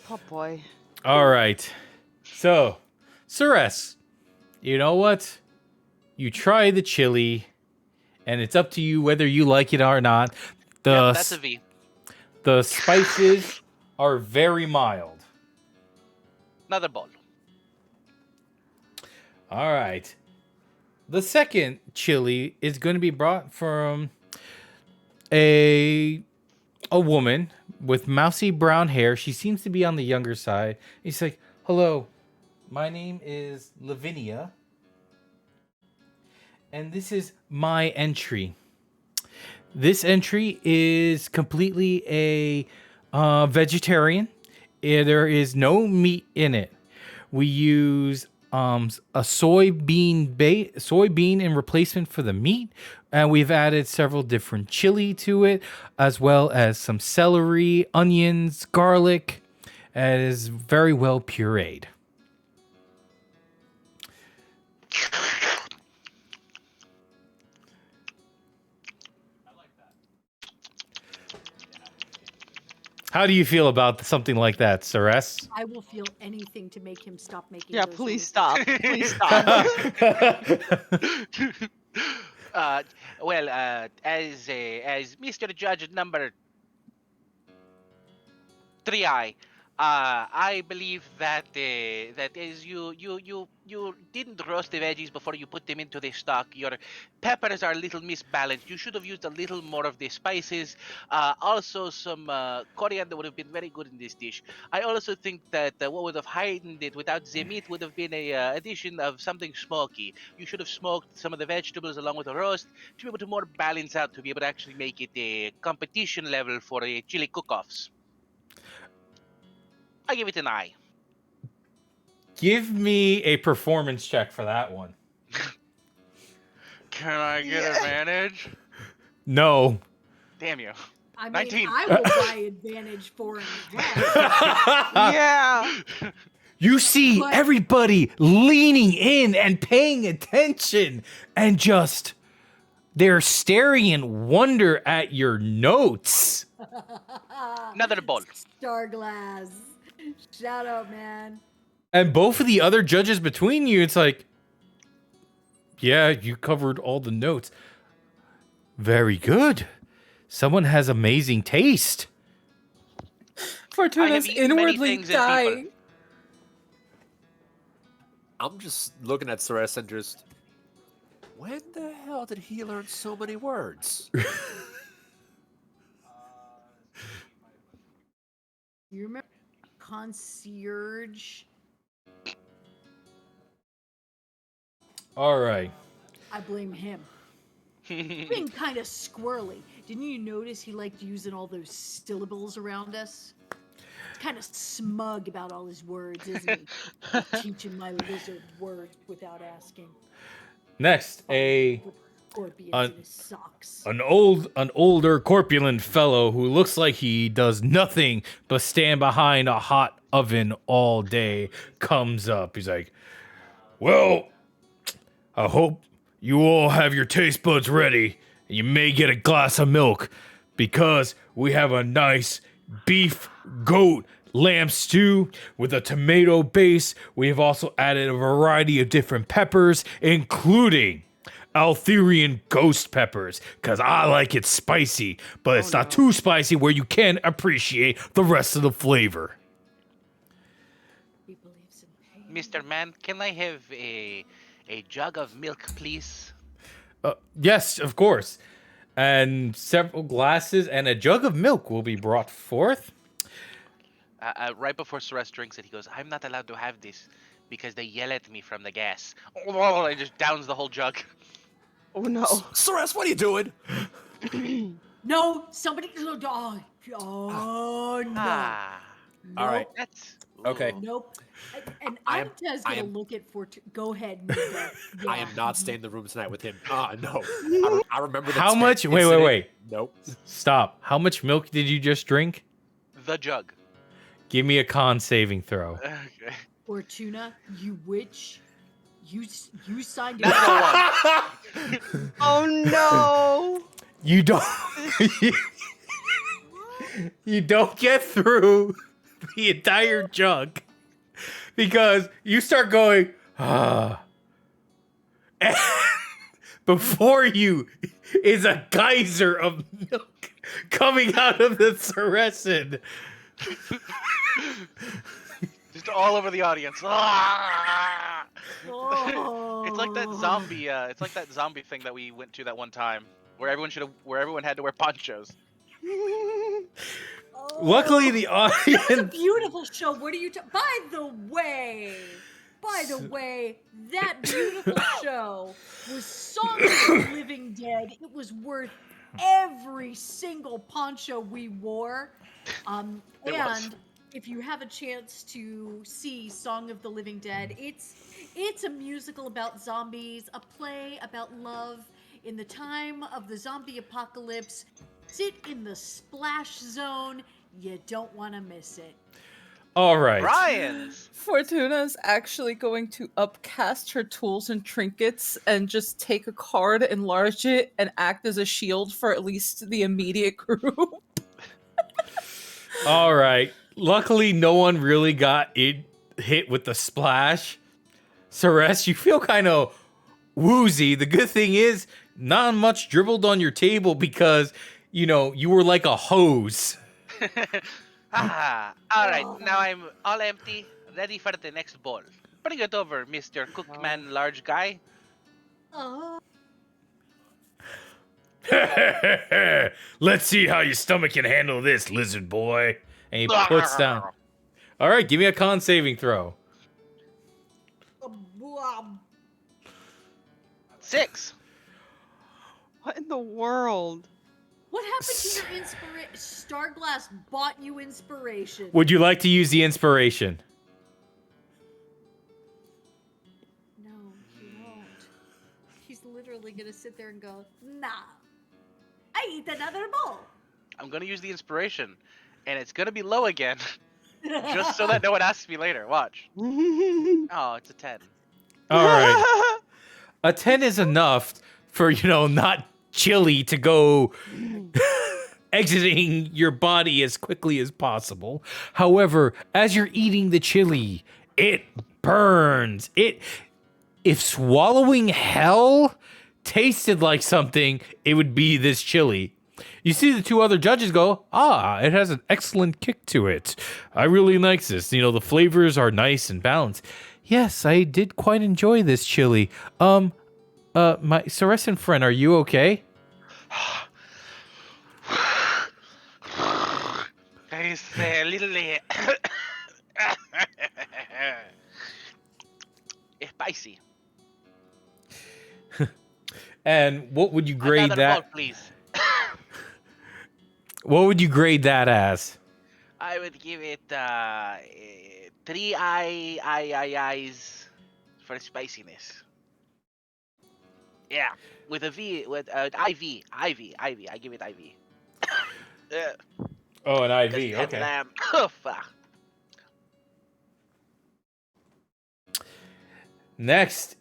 Oh boy. All right. So, Ceres, you know what? You try the chili, and it's up to you whether you like it or not. Yep, that's a V. The spices are very mild. Another bowl. All right. The second chili is going to be brought from a woman with mousy brown hair. She seems to be on the younger side. He's like, "Hello, my name is Lavinia, and this is my entry. This entry is completely a vegetarian. There is no meat in it. We use a soybean in replacement for the meat, and we've added several different chili to it, as well as some celery, onions, garlic. It is very well pureed." How do you feel about something like that, Ceres? I will feel anything to make him stop making. Yeah, those please noises. stop. Please stop. As Mr. Judge number 3I, I believe that that is you didn't roast the veggies before you put them into the stock. Your peppers are a little misbalanced. You should have used a little more of the spices. Also, some coriander would have been very good in this dish. I also think that what would have heightened it without the meat would have been a addition of something smoky. You should have smoked some of the vegetables along with the roast to be able to more balance out, to be able to actually make it a competition level for chili cook-offs. I give it an I. Give me a performance check for that one. Can I get advantage? No. Damn you. I mean, 19. I will buy advantage 4.5. Yeah. You see But- everybody leaning in and paying attention, and just they're staring in wonder at your notes. Another bowl. Starglass. Shout out, man. And both of the other judges between you, it's like, yeah, you covered all the notes. Very good. Someone has amazing taste. Fortuna's eaten many inwardly things and people. dying. I'm just looking at Ceres and just, when the hell did he learn so many words? You remember concierge? All right. I blame him. Being kind of squirrely. Didn't you notice he liked using all those syllables around us? He's kind of smug about all his words, isn't he? Teaching my lizard words without asking. Next, With scorpions in his socks. an older corpulent fellow who looks like he does nothing but stand behind a hot oven all day comes up. He's like, "Well, I hope you all have your taste buds ready, and you may get a glass of milk, because we have a nice beef, goat, lamb stew with a tomato base. We have also added a variety of different peppers, including Altherian ghost peppers, because I like it spicy, but it's not too spicy where you can appreciate the rest of the flavor." He believes in pain. Mr. Man, can I have a jug of milk, please? Yes, of course. And several glasses and a jug of milk will be brought forth. Right before Ceres drinks it, he goes, "I'm not allowed to have this because they yell at me from the gas." Oh, I just downs the whole jug. Oh no. Ceres, what are you doing? No, somebody. Oh, oh no. Ah, Nope. All right. that's Okay. ooh. Nope. And I am- Anita's I gonna am- look at Go ahead, Nika. I Yeah. am not staying in the room tonight with him. No. I remember that. How much? Wait. incident. Nope. Stop. How much milk did you just drink? The jug. Give me a con saving throw. Okay. Fortuna, you witch. You signed it. Natural one. Oh no. You don't. You don't get through the entire jug because you start going, ah. And before you is a geyser of milk coming out of the Ceresin. Just all over the audience. Ah! Oh. It's like that zombie. It's like that zombie thing that we went to that one time, where everyone had to wear ponchos. Luckily, the It's a audience. beautiful show. What are you? By the way, that beautiful show was Song of the Living Dead. It was worth every single poncho we wore. It was. And if you have a chance to see Song of the Living Dead, it's a musical about zombies, a play about love in the time of the zombie apocalypse. Sit in the splash zone. You don't want to miss it. All right. Brian's. Fortuna's actually going to upcast her tools and trinkets and just take a card, enlarge it, and act as a shield for at least the immediate group. All right. Luckily, no one really got hit with the splash. Ceres, you feel kind of woozy. The good thing is, not much dribbled on your table because, you were like a hose. Ah, all right. Now I'm all empty, ready for the next bowl. Bring it over, Mr. Cookman, large guy. Oh, Let's see how your stomach can handle this, lizard boy. And he puts down. All right, give me a con saving throw. 6. What in the world? what happened to your inspiration? Starglass bought you inspiration. Would you like to use the inspiration? No, he won't. He's literally gonna sit there and go, nah. I eat another bowl. I'm gonna use the inspiration, and it's gonna be low again, just so that no one asks me later. Watch. Oh, it's a 10. All right. A 10 is enough for, not chili to go exiting your body as quickly as possible. However, as you're eating the chili, it burns. If swallowing hell tasted like something, it would be this chili. You see the two other judges go, it has an excellent kick to it. I really like this. You know, the flavors are nice and balanced. Yes, I did quite enjoy this chili. My Saracen friend, are you okay? It's a little spicy. And what would you grade Another that? bowl, please. What would you grade that as? I would give it 3 eyes for spiciness. Yeah, with a V, with IV. I give it IV. Oh, an Because IV. that Okay. lamb. Oh, fuck. Next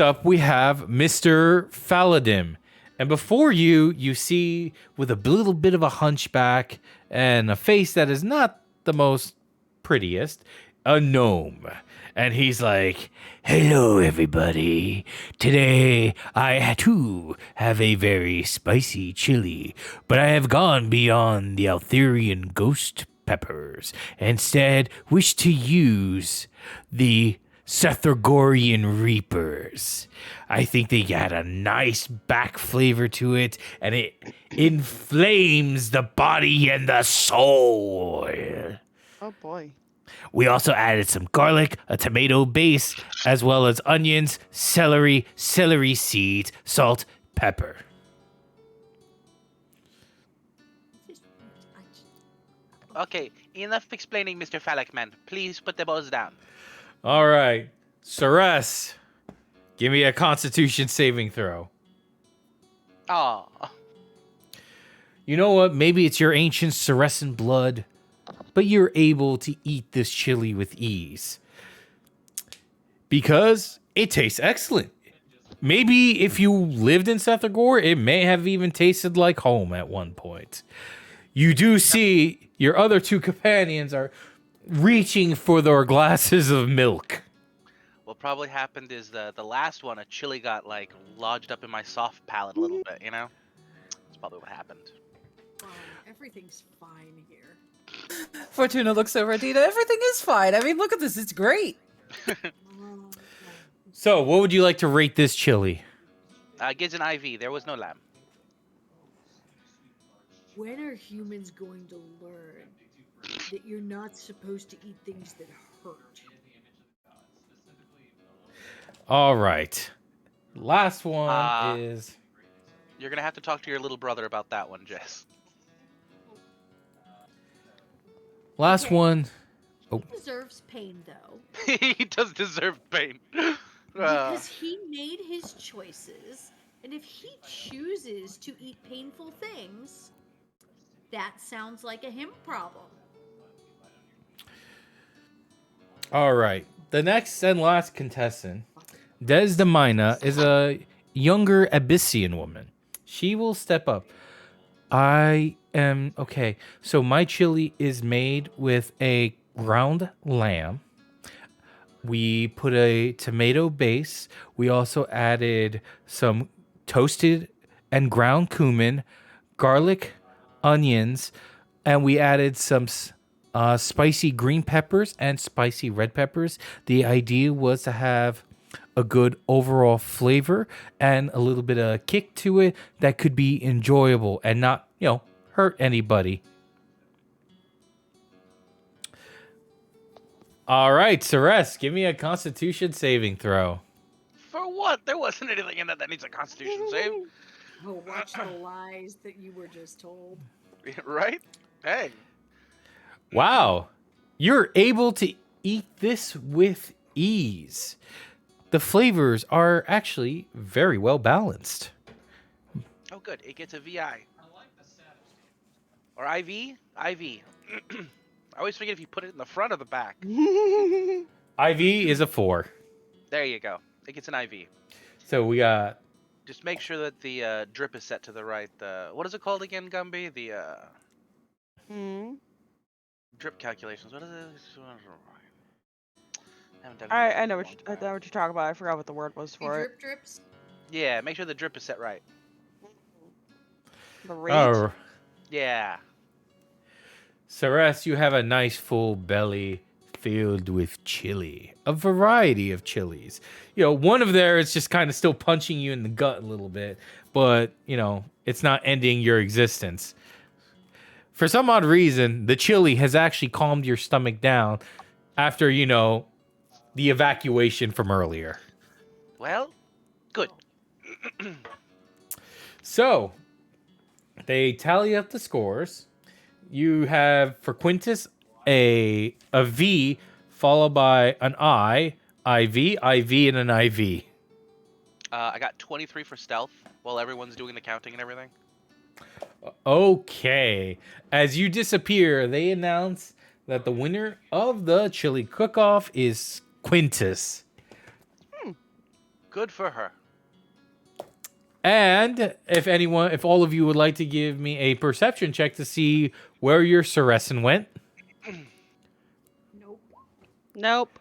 up, we have Mr. Faladim. And before you see with a little bit of a hunchback and a face that is not the most prettiest, a gnome. And he's like, hello, everybody. Today, I too have a very spicy chili, but I have gone beyond the Altherian ghost peppers. Instead, wish to use the Sethergorian Reapers. I think they got a nice back flavor to it, and it inflames the body and the soul. Oh boy. We also added some garlic, a tomato base, as well as onions, celery seeds, salt, pepper. Okay, enough explaining, Mr. Phallic Man. Please put the balls down. All right, Ceres, give me a Constitution saving throw. Oh, You know what? Maybe it's your ancient Saracen blood, but you're able to eat this chili with ease. Because it tastes excellent. Maybe if you lived in Sethergore, it may have even tasted like home at one point. You do see your other two companions are reaching for their glasses of milk. what probably happened is the last one, a chili got like lodged up in my soft palate a little bit, you know? That's probably what happened. Everything's fine here. Fortuna looks over at Dina. Everything is fine. I mean, look at this. It's great. So, what would you like to rate this chili? Gives an IV. There was no lamb. When are humans going to learn that you're not supposed to eat things that hurt? All right. Last one is... You're gonna have to talk to your little brother about that one, Jess. Last Okay. one. He deserves pain, though, He does deserve pain. because he made his choices, and if he chooses to eat painful things, that sounds like a him problem. All right. The next and last contestant, Desdemona, is a younger Abyssian woman. She will step up. Okay. So my chili is made with a ground lamb. We put a tomato base. We also added some toasted and ground cumin, garlic, onions, and we added some spicy green peppers and spicy red peppers. The idea was to have a good overall flavor and a little bit of kick to it that could be enjoyable and not, hurt anybody. All right, Ceres, give me a Constitution saving throw. For what? There wasn't anything in that needs a Constitution save. Oh, watch the lies that you were just told. Right? Hey. Wow, you're able to eat this with ease. The flavors are actually very well balanced. Oh, good. It gets a VI. Or IV? IV. I always forget if you put it in the front or the back. IV is a 4. There you go. It gets an IV. So we got... Just make sure that the drip is set to the right. What is it called again, Gumby? The drip calculations. What is it? I know what you're talking about. I forgot what the word was for it. Drip drips. Yeah, make sure the drip is set right. The rate? Oh, Yeah. Ceres, you have a nice full belly filled with chili. A variety of chilies. One of there is just kind of still punching you in the gut a little bit, but, it's not ending your existence. For some odd reason, the chili has actually calmed your stomach down after, the evacuation from earlier. Well, good. So, they tally up the scores. You have for Quintus a V followed by an IV, and an IV. I got 23 for stealth while everyone's doing the counting and everything. Okay. As you disappear, they announce that the winner of the chili cook-off is Quintus. Good for her. And if all of you would like to give me a perception check to see where your Ceresin went. Nope. Nope.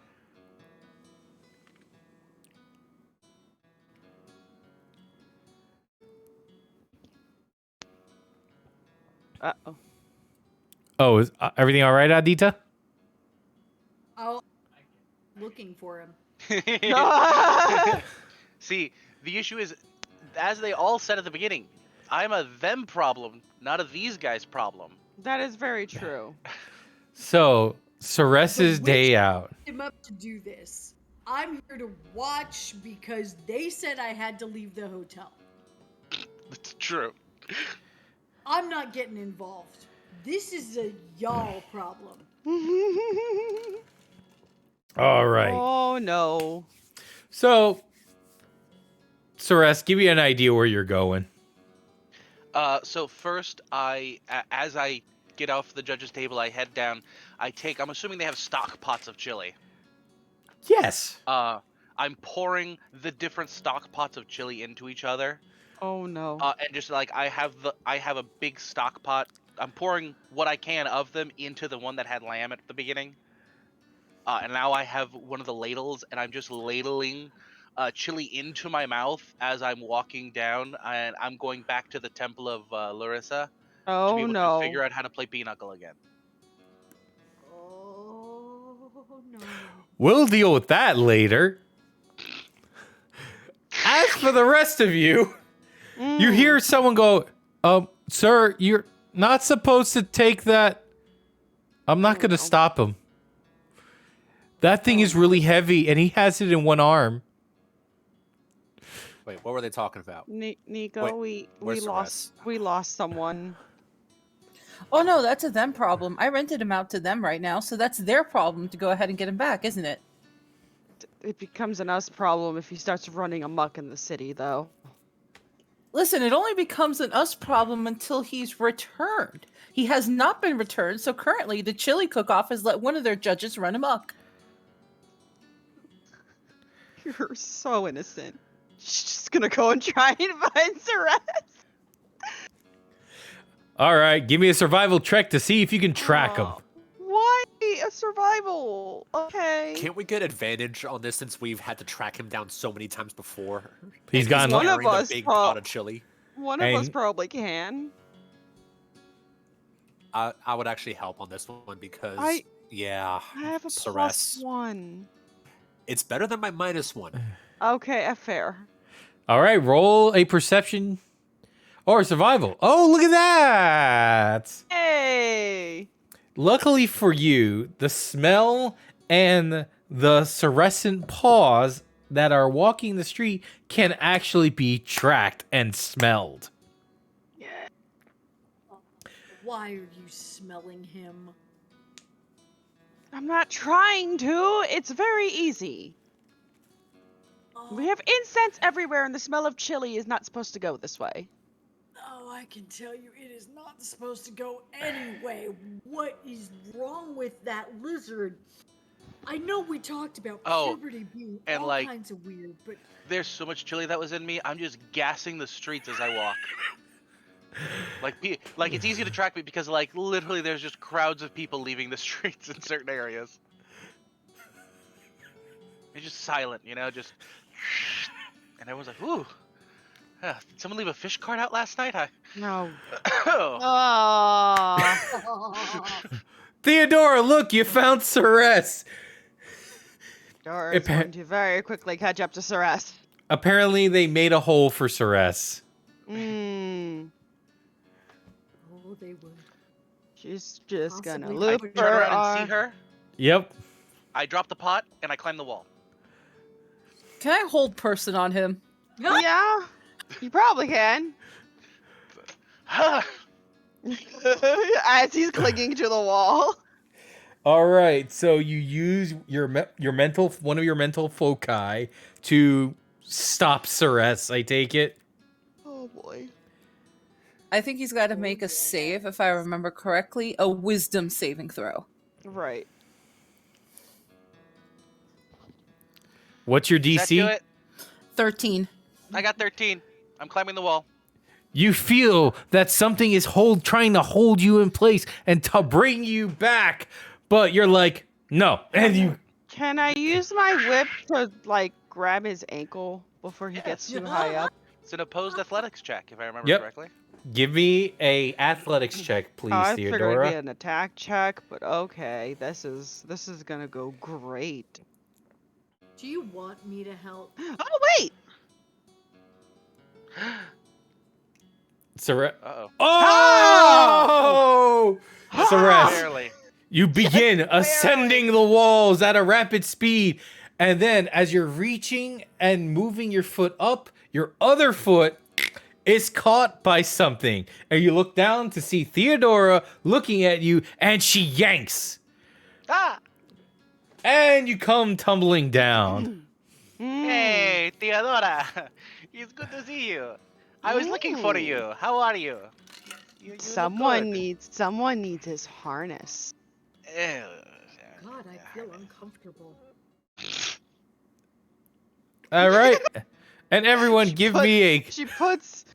Uh-oh. Oh, is everything all right, Adita? Oh, looking for him. See, the issue is, as they all said at the beginning, I'm a them problem, not a these guys problem. That is very true. So, Ceres's The day witch out. him up to do this. I'm here to watch because they said I had to leave the hotel. It's true. I'm not getting involved. This is a y'all problem. All right. Oh, no. So, Ceres, give me an idea where you're going. So first, as I get off the judge's table, I head down. I'm assuming they have stock pots of chili. Yes. I'm pouring the different stock pots of chili into each other. Oh, no. And just like I have a big stock pot. I'm pouring what I can of them into the one that had lamb at the beginning. And now I have one of the ladles, and I'm just ladling chili into my mouth as I'm walking down, and I'm going back to the Temple of Larissa to be Oh, able to no. figure out how to play Pinochle again. Oh no. We'll deal with that later. As for the rest of you, you hear someone go, sir, you're not supposed to take that. I'm not going to stop him. That thing is really heavy, and he has it in one arm. Wait, what were they talking about? Nico, we where's lost someone. Oh no, that's a them problem. I rented him out to them right now, so that's their problem to go ahead and get him back, isn't it? It becomes an us problem if he starts running amok in the city, though. Listen, it only becomes an us problem until he's returned. He has not been returned, so currently the chili cook-off has let one of their judges run amok. You're so innocent. She's just gonna go and try and find Ceres. All right, give me a survival check to see if you can track him. Why a survival? Okay. Can't we get advantage on this since we've had to track him down so many times before? He's gone. One of Carrying a us big prob- pot of chili. One of us And- probably can. I would actually help on this one because I have a Ceres. +1. It's better than my -1. Okay, fair. All right, roll a perception or survival. Oh, look at that. Hey! Luckily for you, the smell and the Cerescent paws that are walking the street can actually be tracked and smelled. Why are you smelling him? I'm not trying to. It's very easy. Oh, We have incense everywhere, and the smell of chili is not supposed to go this way. oh, I can tell you it is not supposed to go anyway. What is wrong with that lizard? I know we talked about puberty being and all like- kinds of weird, but There's so much chili that was in me. I'm just gassing the streets as I walk. Like it's easy to track me because like literally there's just crowds of people leaving the streets in certain areas. It's just silent, just and everyone's like, "Ooh, Did someone leave a fish cart out last night? No. Oh. Oh. Theodora, look, you found Ceres. Dora's Appa- going to very quickly catch up to Ceres. Apparently, they made a hole for Ceres. Mm. Oh, they would. She's just gonna Possibly I loop turn her around and arm. see her. Yep. I drop the pot and I climb the wall. Can I hold person on him? Yeah, you probably can. As he's clinging to the wall. All right, so you use your one of your mental foci to stop Ceres. I take it. Oh boy. I think he's got to make a save, if I remember correctly, a wisdom saving throw. Right. What's your Does that do DC? it? 13. I got 13. I'm climbing the wall. You feel that something is trying to hold you in place and to bring you back, but you're like, no, and you. Can I use my whip to like grab his ankle before he gets too high up? It's an opposed athletics check, if I remember Yep. correctly. Give me a athletics check, please, I figured it'd Theodora. be an attack check, but okay, this is gonna go great. Do you want me to help? Oh wait! Ceres. Uh-oh. Oh! Ceres. Barely. You begin ascending the walls at a rapid speed, and then as you're reaching and moving your foot up, your other foot is caught by something, and you look down to see Theodora looking at you, and she yanks, Ah! and you come tumbling down. Hey, Theodora. It's good to see you. I was looking for you. How are you? You look Someone good. needs his harness. God, I feel uncomfortable. All right, and everyone, give me a. She puts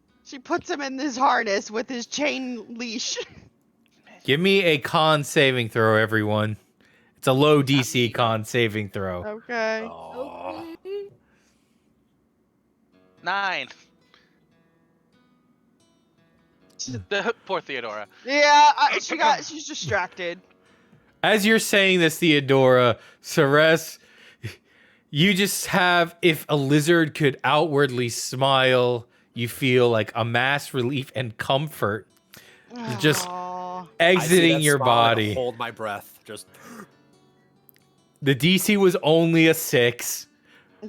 him in this harness with his chain leash. Give me a con saving throw, everyone. It's a low DC con saving throw. Okay. Oh. Okay. 9. Poor Theodora. Yeah, she's distracted. As you're saying this, Theodora, Ceres, you just have, if a lizard could outwardly smile, you feel like a mass relief and comfort just Aw. I see exiting that your smile and body. hold my breath. Just The DC was only a 6.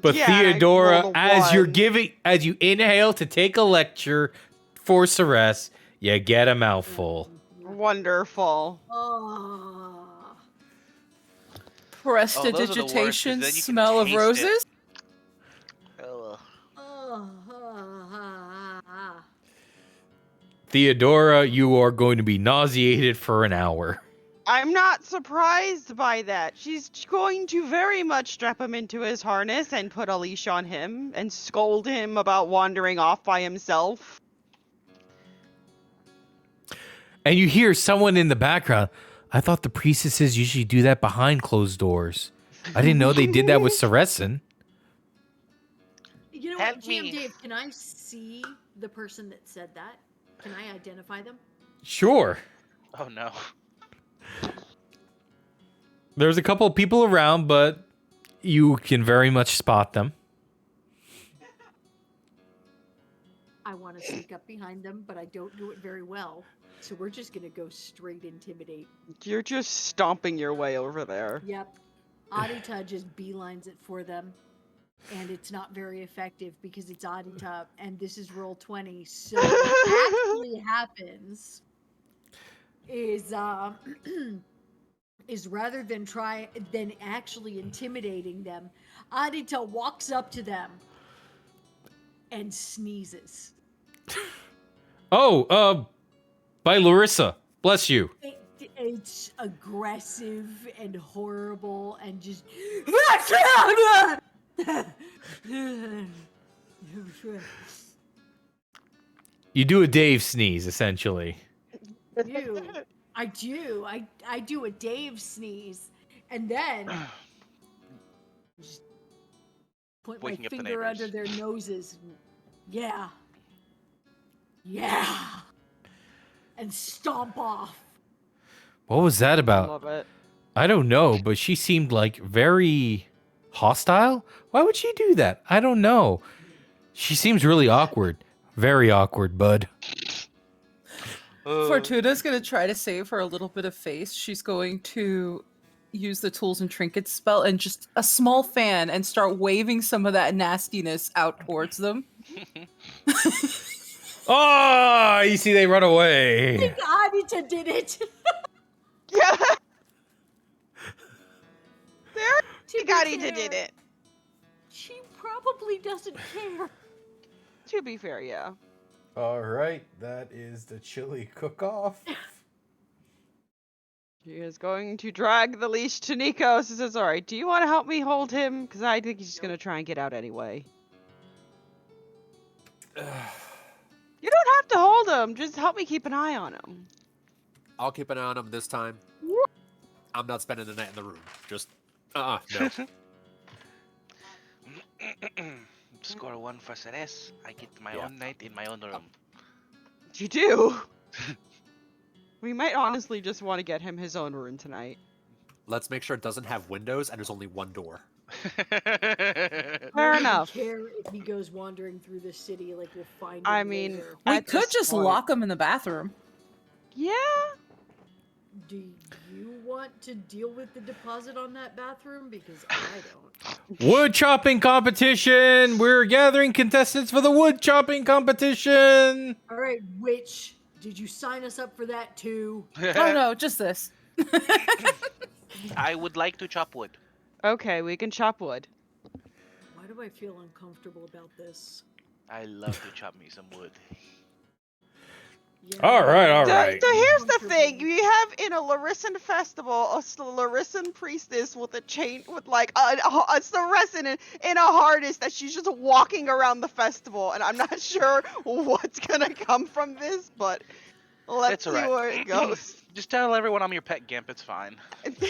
But Yeah, and I Theodora, rolled a as one. as you inhale to take a lecture for Ceres, you get a mouthful. Wonderful. Oh. Prestidigitation, then you can smell of taste it. roses. Ugh. Theodora, you are going to be nauseated for an hour. I'm not surprised by that. She's going to very much strap him into his harness and put a leash on him and scold him about wandering off by himself. And you hear someone in the background. I thought the priestesses usually do that behind closed doors. I didn't know they did that with Ceresin. You know what, Help GM me. Dave, can I see the person that said that? Can I identify them? Sure. Oh no. There's a couple of people around, but you can very much spot them. I want to sneak up behind them, but I don't do it very well. So we're just going to go straight intimidate. You're just stomping your way over there. Yep. Adita just beelines it for them. And it's not very effective because it's Adita, and this is roll 20. So what actually happens is is rather than actually intimidating them, Adita walks up to them and sneezes. Oh, by Larissa. Bless you. It's aggressive and horrible and just. You do a Dave sneeze, essentially. I do. I do a Dave sneeze, and then just point Waking my up the finger under neighbors. their noses. Yeah, Yeah. And stomp off. What was that I about? love it. I don't know, but she seemed like very hostile. Why would she do that? I don't know. She seems really awkward. Very awkward, bud. Fortuna's gonna try to save her a little bit of face. She's going to use the tools and trinkets spell and just a small fan and start waving some of that nastiness out towards them. Oh, you see, they run away. Adita did it. Yeah. There, To be Garita did fair, it. She probably doesn't care. To be fair, yeah. All right, that is the chili cook-off. She is going to drag the leash to Nico. She says, all right, do you want to help me hold him? Because I think he's just going to try and get out anyway. You don't have to hold him. Just help me keep an eye on him. I'll keep an eye on him this time. I'm not spending the night in the room. Just, no. Score 1 for Ceres. I get my Yeah. own night in my own room. You do. We might honestly just want to get him his own room tonight. Let's make sure it doesn't have windows and there's only one door. Fair enough. I don't care if he goes wandering through the city, like we'll find him I mean, later. We at could this just point- lock him in the bathroom. Yeah. Do you want to deal with the deposit on that bathroom? Because I don't. Wood chopping competition. We're gathering contestants for the wood chopping competition. All right, witch, did you sign us up for that too? Oh no, just this. I would like to chop wood. Okay, we can chop wood. Why do I feel uncomfortable about this? I love to chop me some wood. Yeah, All right. So here's the thing: we have in a Larissan festival a Larissan priestess with a chain, with like a Larissan in a harness that she's just walking around the festival, and I'm not sure what's gonna come from this, but let's It's see alright. where it goes. Just tell everyone I'm your pet Gimp. It's fine.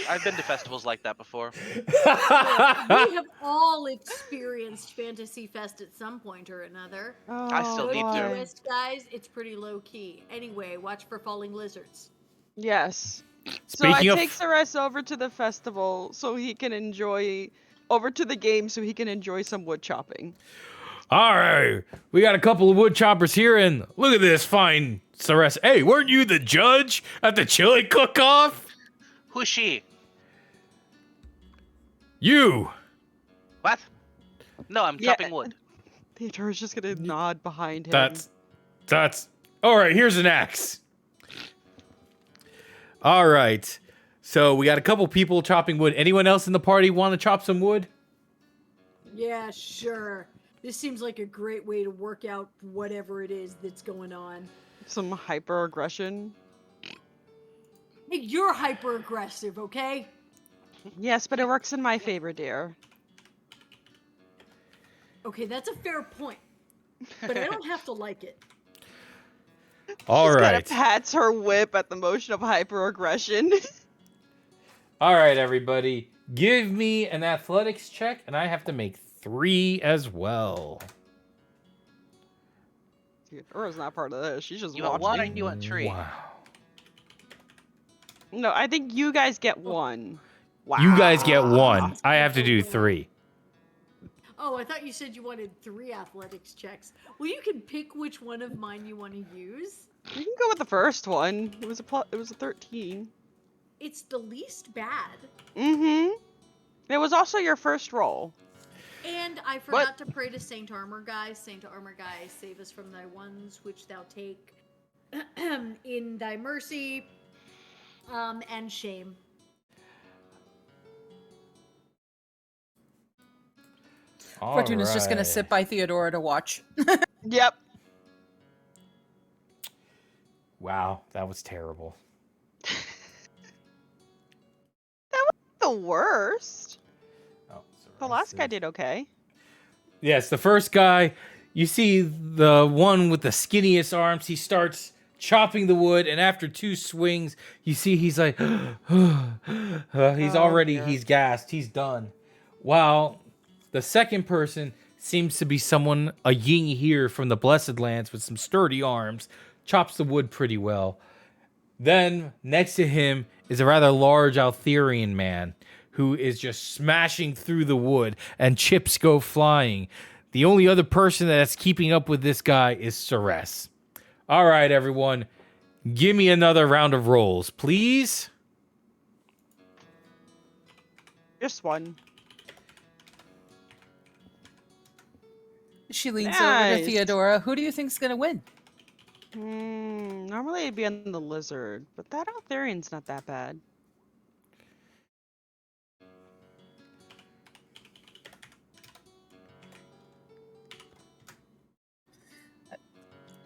I've been to festivals like that before. We have all experienced Fantasy Fest at some point or another. I still Oh, need Go to. to boy. the list, guys. It's pretty low key. Anyway, watch for falling lizards. Yes. So I Speaking of- take Ceres over to the festival so he can enjoy, over to the game so he can enjoy some wood chopping. All right, we got a couple of wood choppers here, and look at this fine Ceres. Hey, weren't you the judge at the chili cook-off? Who's she? You. What? No, I'm Yeah. chopping wood. Theodore's just gonna nod behind him. That's. All right, here's an axe. All right, so we got a couple people chopping wood. Anyone else in the party want to chop some wood? Yeah, sure. This seems like a great way to work out whatever it is that's going on. Some hyper aggression. Hey, you're hyper aggressive, okay? Yes, but it works in my favor, dear. Okay, that's a fair point. But I don't have to like it. All Just right. kinda pats her whip at the motion of hyper aggression. All right, everybody. Give me an athletics check, and I have to make 3 as well. Theodore's not part of this. She's just You want 1 or watching. you want 3? Wow. No, I think you guys get 1. Wow. You guys get 1. I have to do 3. Oh, I thought you said you wanted 3 athletics checks. Well, you can pick which one of mine you want to use. You can go with the first one. It was a 13. It's the least bad. Mm-hmm. It was also your first roll. And I forgot to pray to Saint Armor Guy. Saint Armor Guy, save us from thy ones which thou take in thy mercy and shame. Fortuna's just gonna sit by Theodora to watch. Yep. Wow, that was terrible. The worst. Oh, The last guy did okay. Yes, the first guy, you see the one with the skinniest arms, he starts chopping the wood, and after 2 swings, you see he's like, he's Oh, already, dear. he's gassed, he's done. While the second person seems to be someone, a yin here from the Blessed Lands with some sturdy arms, chops the wood pretty well. Then, next to him is a rather large Altherian man who is just smashing through the wood, and chips go flying. The only other person that's keeping up with this guy is Ceres. All right, everyone, give me another round of rolls, please. Just one. She leans over Nice. to Theodora. Who do you think's gonna win? Normally it'd be on the lizard, but that Altharian's not that bad.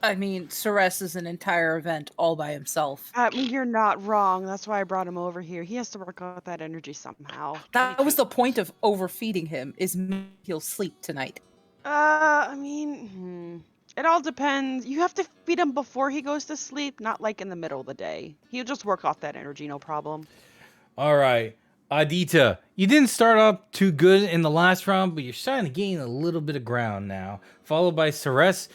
I mean, Ceres is an entire event all by himself. I mean, you're not wrong. That's why I brought him over here. He has to work out that energy somehow. That was the point of overfeeding him, is he'll sleep tonight. I mean, it all depends. You have to feed him before he goes to sleep, not like in the middle of the day. He'll just work off that energy, no problem. All right, Adita, you didn't start up too good in the last round, but you're starting to gain a little bit of ground now. Followed by Ceres.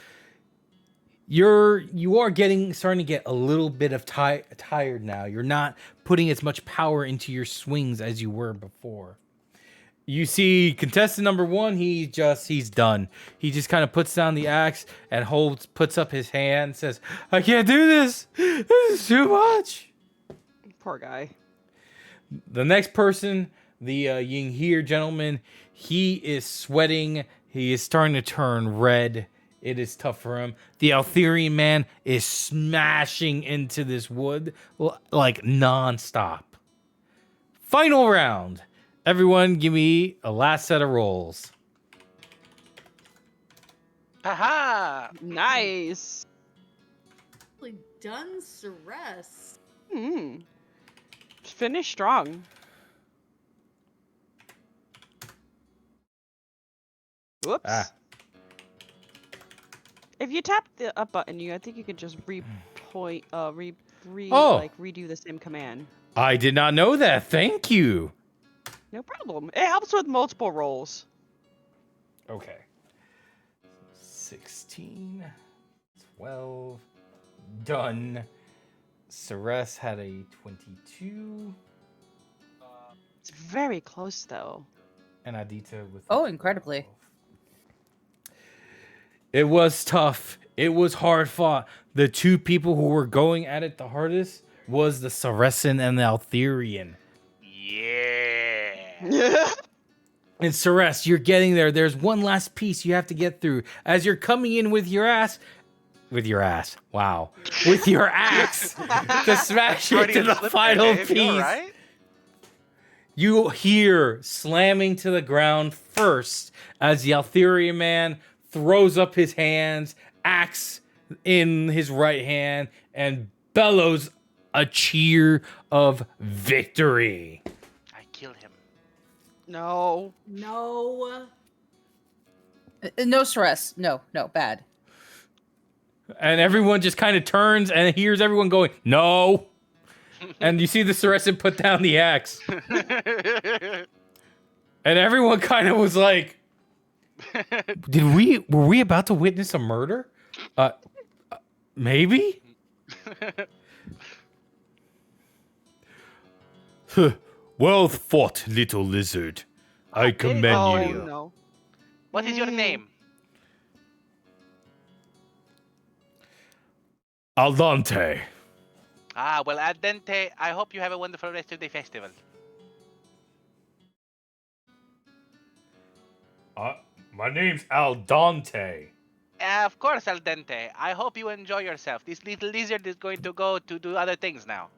You are starting to get a little bit of tired now. You're not putting as much power into your swings as you were before. You see contestant number 1, he's done. He just kind of puts down the axe and puts up his hand, says, "I can't do this. This is too much." Poor guy. The next person, the Yinghir gentleman, he is sweating. He is starting to turn red. It is tough for him. The Altherian man is smashing into this wood like nonstop. Final round. Everyone, give me a last set of rolls. Haha! Nice. Really done, Ceres. Finish strong. Whoops. Ah. If you tap the up button, I think you could just redo the same command. I did not know that. Thank you. No problem. It helps with multiple rolls. Okay. 16, 12, done. Ceres had a 22. It's very close, though. And Adita with Incredibly. 12. It was tough. It was hard fought. The two people who were going at it the hardest was the Ceresan and the Altherian. Yeah. And Ceres, you're getting there. There's one last piece you have to get through. As you're coming in with your axe, wow, with your axe to smash it to the final piece. Right? You hear slamming to the ground first as the Altherian man throws up his hands, axe in his right hand, and bellows a cheer of victory. I kill him. No. No. No, Ceres. No, bad. And everyone just kind of turns and hears everyone going, "No." And you see the Ceresan put down the axe. And everyone kind of was like, were we about to witness a murder? Maybe? Well fought, little lizard. I commend you. No. What is your name? Aldante. Ah, well, al dente, I hope you have a wonderful rest of the festival. My name's Aldante. Of course, al dente. I hope you enjoy yourself. This little lizard is going to go to do other things now.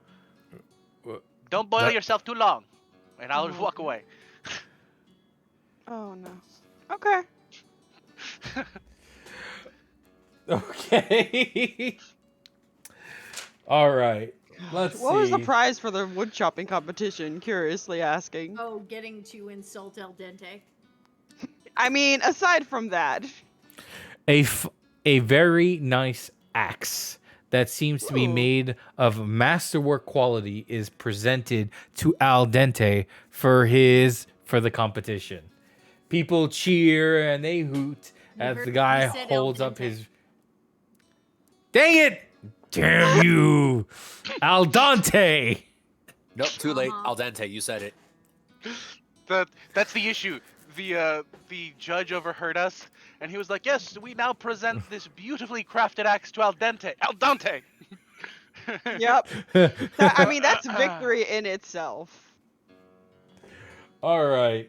Don't boil yourself too long, and I'll walk away. Oh, no. Okay. Okay. All right. Let's see. What was the prize for the wood chopping competition? Curiously asking. Oh, getting to insult al dente. I mean, aside from that. A very nice axe that seems to be made of masterwork quality is presented to Al Dente for the competition. People cheer and they hoot You as heard the me, guy he said al holds up dente. his. Dang it! Damn you, al dente! Nope, too late. Uh-huh. Al dente, you said it. That's the issue. The judge overheard us, and he was like, "Yes, we now present this beautifully crafted axe to Al dente." Al dente. Yep. I mean, that's victory in itself. All right.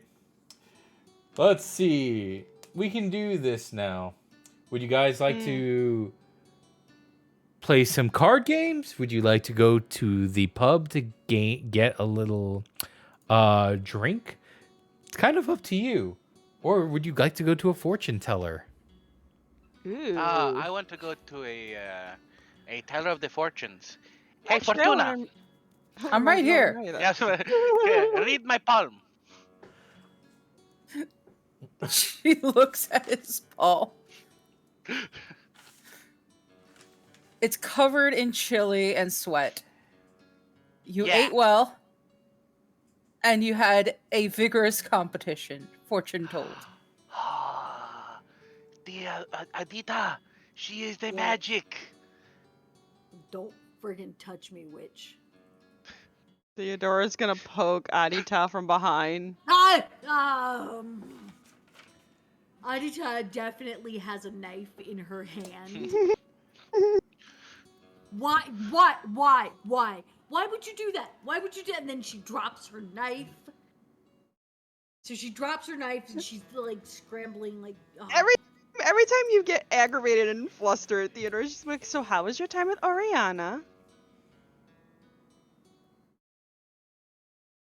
Let's see. We can do this now. Would you guys like to play some card games? Would you like to go to the pub to get a little drink? It's kind of up to you. Or would you like to go to a fortune teller? Ooh. I want to go to a teller of the fortunes. Hey, Actually, I Fortuna. wanna- I'm right here. Yes, okay, read my palm. She looks at his paw. It's covered in chili and sweat. You Yeah. ate well, and you had a vigorous competition, fortune told. The Adita, she is the Yeah. magic. Don't friggin' touch me, witch. Theodora's gonna poke Adita from behind. Adita definitely has a knife in her hand. Why? Why would you do that? Why would you do that? And then she drops her knife. So she drops her knife and she's like scrambling like. Oh. Every time you get aggravated and flustered, Theodora's just like, so how was your time with Oriana?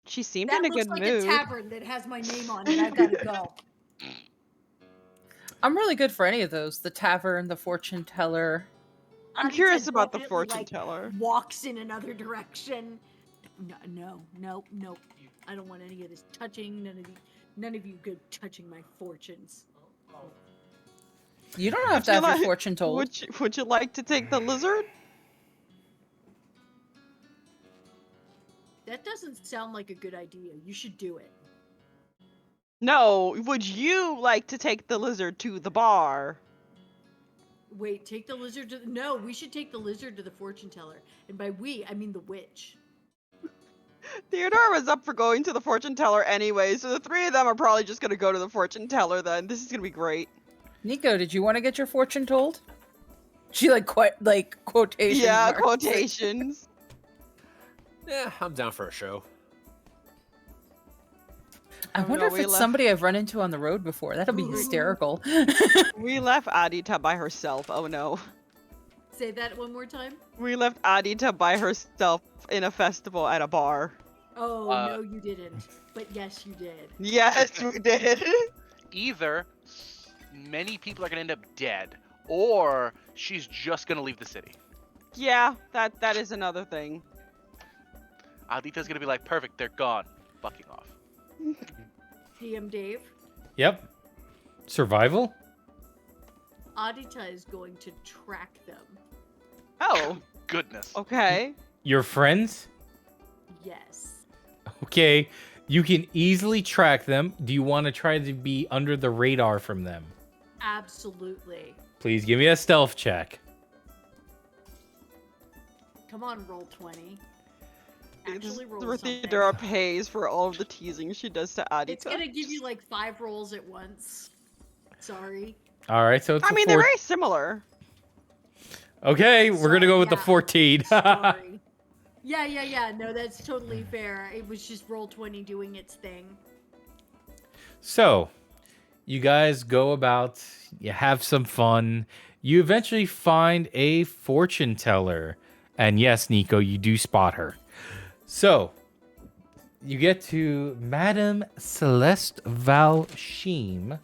She seemed That in a looks good like mood. a tavern that has my name on it. I've got to go. I'm really good for any of those. The tavern, the fortune teller. I'm Adita curious about the definitely, fortune like, teller. Walks in another direction. No. I don't want any of this touching. None of you good touching my fortunes. You don't have to Would you have your like- fortune told. Would you like to take the lizard? That doesn't sound like a good idea. You should do it. No, would you like to take the lizard to the bar? Wait, take the lizard to no, we should take the lizard to the fortune teller. And by we, I mean the witch. Theodora was up for going to the fortune teller anyway, so the three of them are probably just gonna go to the fortune teller then. This is gonna be great. Nico, did you want to get your fortune told? She quotation. Yeah, marks. quotations. Yeah, I'm down for a show. I Oh, wonder no, if it's somebody I've run into on the road before. That'll be hysterical. We left Adita by herself. Oh no. Say that one more time. We left Adita by herself in a festival at a bar. Oh, no, you didn't. But yes, you did. Yes, we did. Either many people are gonna end up dead, or she's just gonna leave the city. Yeah, that is another thing. Adita's gonna be like, perfect, they're gone, bucking off. PM Dave, Yep. Survival? Adita is going to track them. Oh, Goodness. okay. Your friends? Yes. Okay. You can easily track them. Do you want to try to be under the radar from them? Absolutely. Please give me a stealth check. Come on, roll 20. This Actually, is roll where something. Theodora pays for all of the teasing she does to Adita. It's gonna give you like 5 rolls at once. Sorry. All right, so it's I a mean, they're very similar. Okay, we're going to go with the Yeah. 14. Sorry. Yeah. No, that's totally fair. It was just roll 20 doing its thing. So, you guys go about, you have some fun. You eventually find a fortune teller. And yes, Nico, you do spot her. So, you get to Madame Celeste Valshim,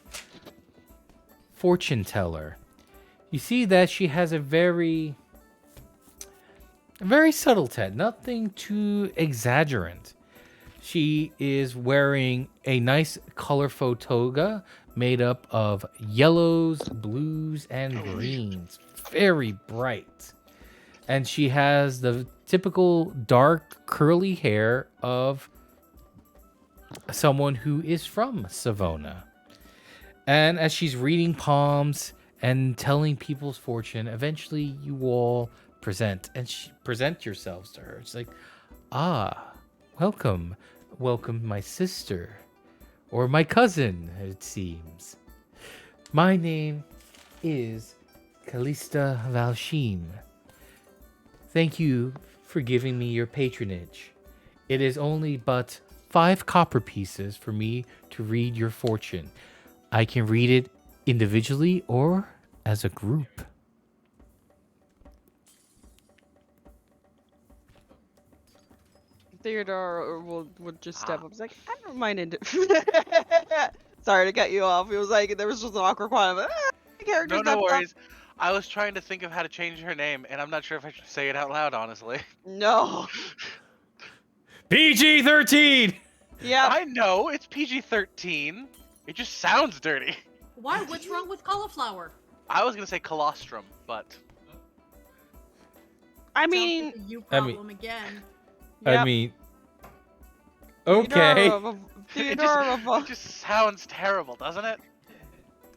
fortune teller. You see that she has a very subtle head, nothing too exaggerant. She is wearing a nice colorful toga made up of yellows, blues, and greens. Very bright. And she has the typical dark curly hair of someone who is from Savona. And as she's reading palms and telling people's fortune, eventually you all present yourselves to her. It's like, welcome, my sister, or my cousin, it seems. My name is Callista Valsheen. Thank you for giving me your patronage. It is only but 5 copper pieces for me to read your fortune. I can read it individually or as a group. Theodore would just step up. He's like, I don't mind it. Sorry to cut you off. It was like there was just an awkward part of it. Characters. No worries. I was trying to think of how to change her name, and I'm not sure if I should say it out loud, honestly. No. PG-13. Yeah. I know it's PG-13. It just sounds dirty. Why? What's wrong with cauliflower? I was gonna say colostrum, but I Sounds mean, like a you problem again. I Yep. mean, okay. it Theodore just sounds terrible, doesn't it?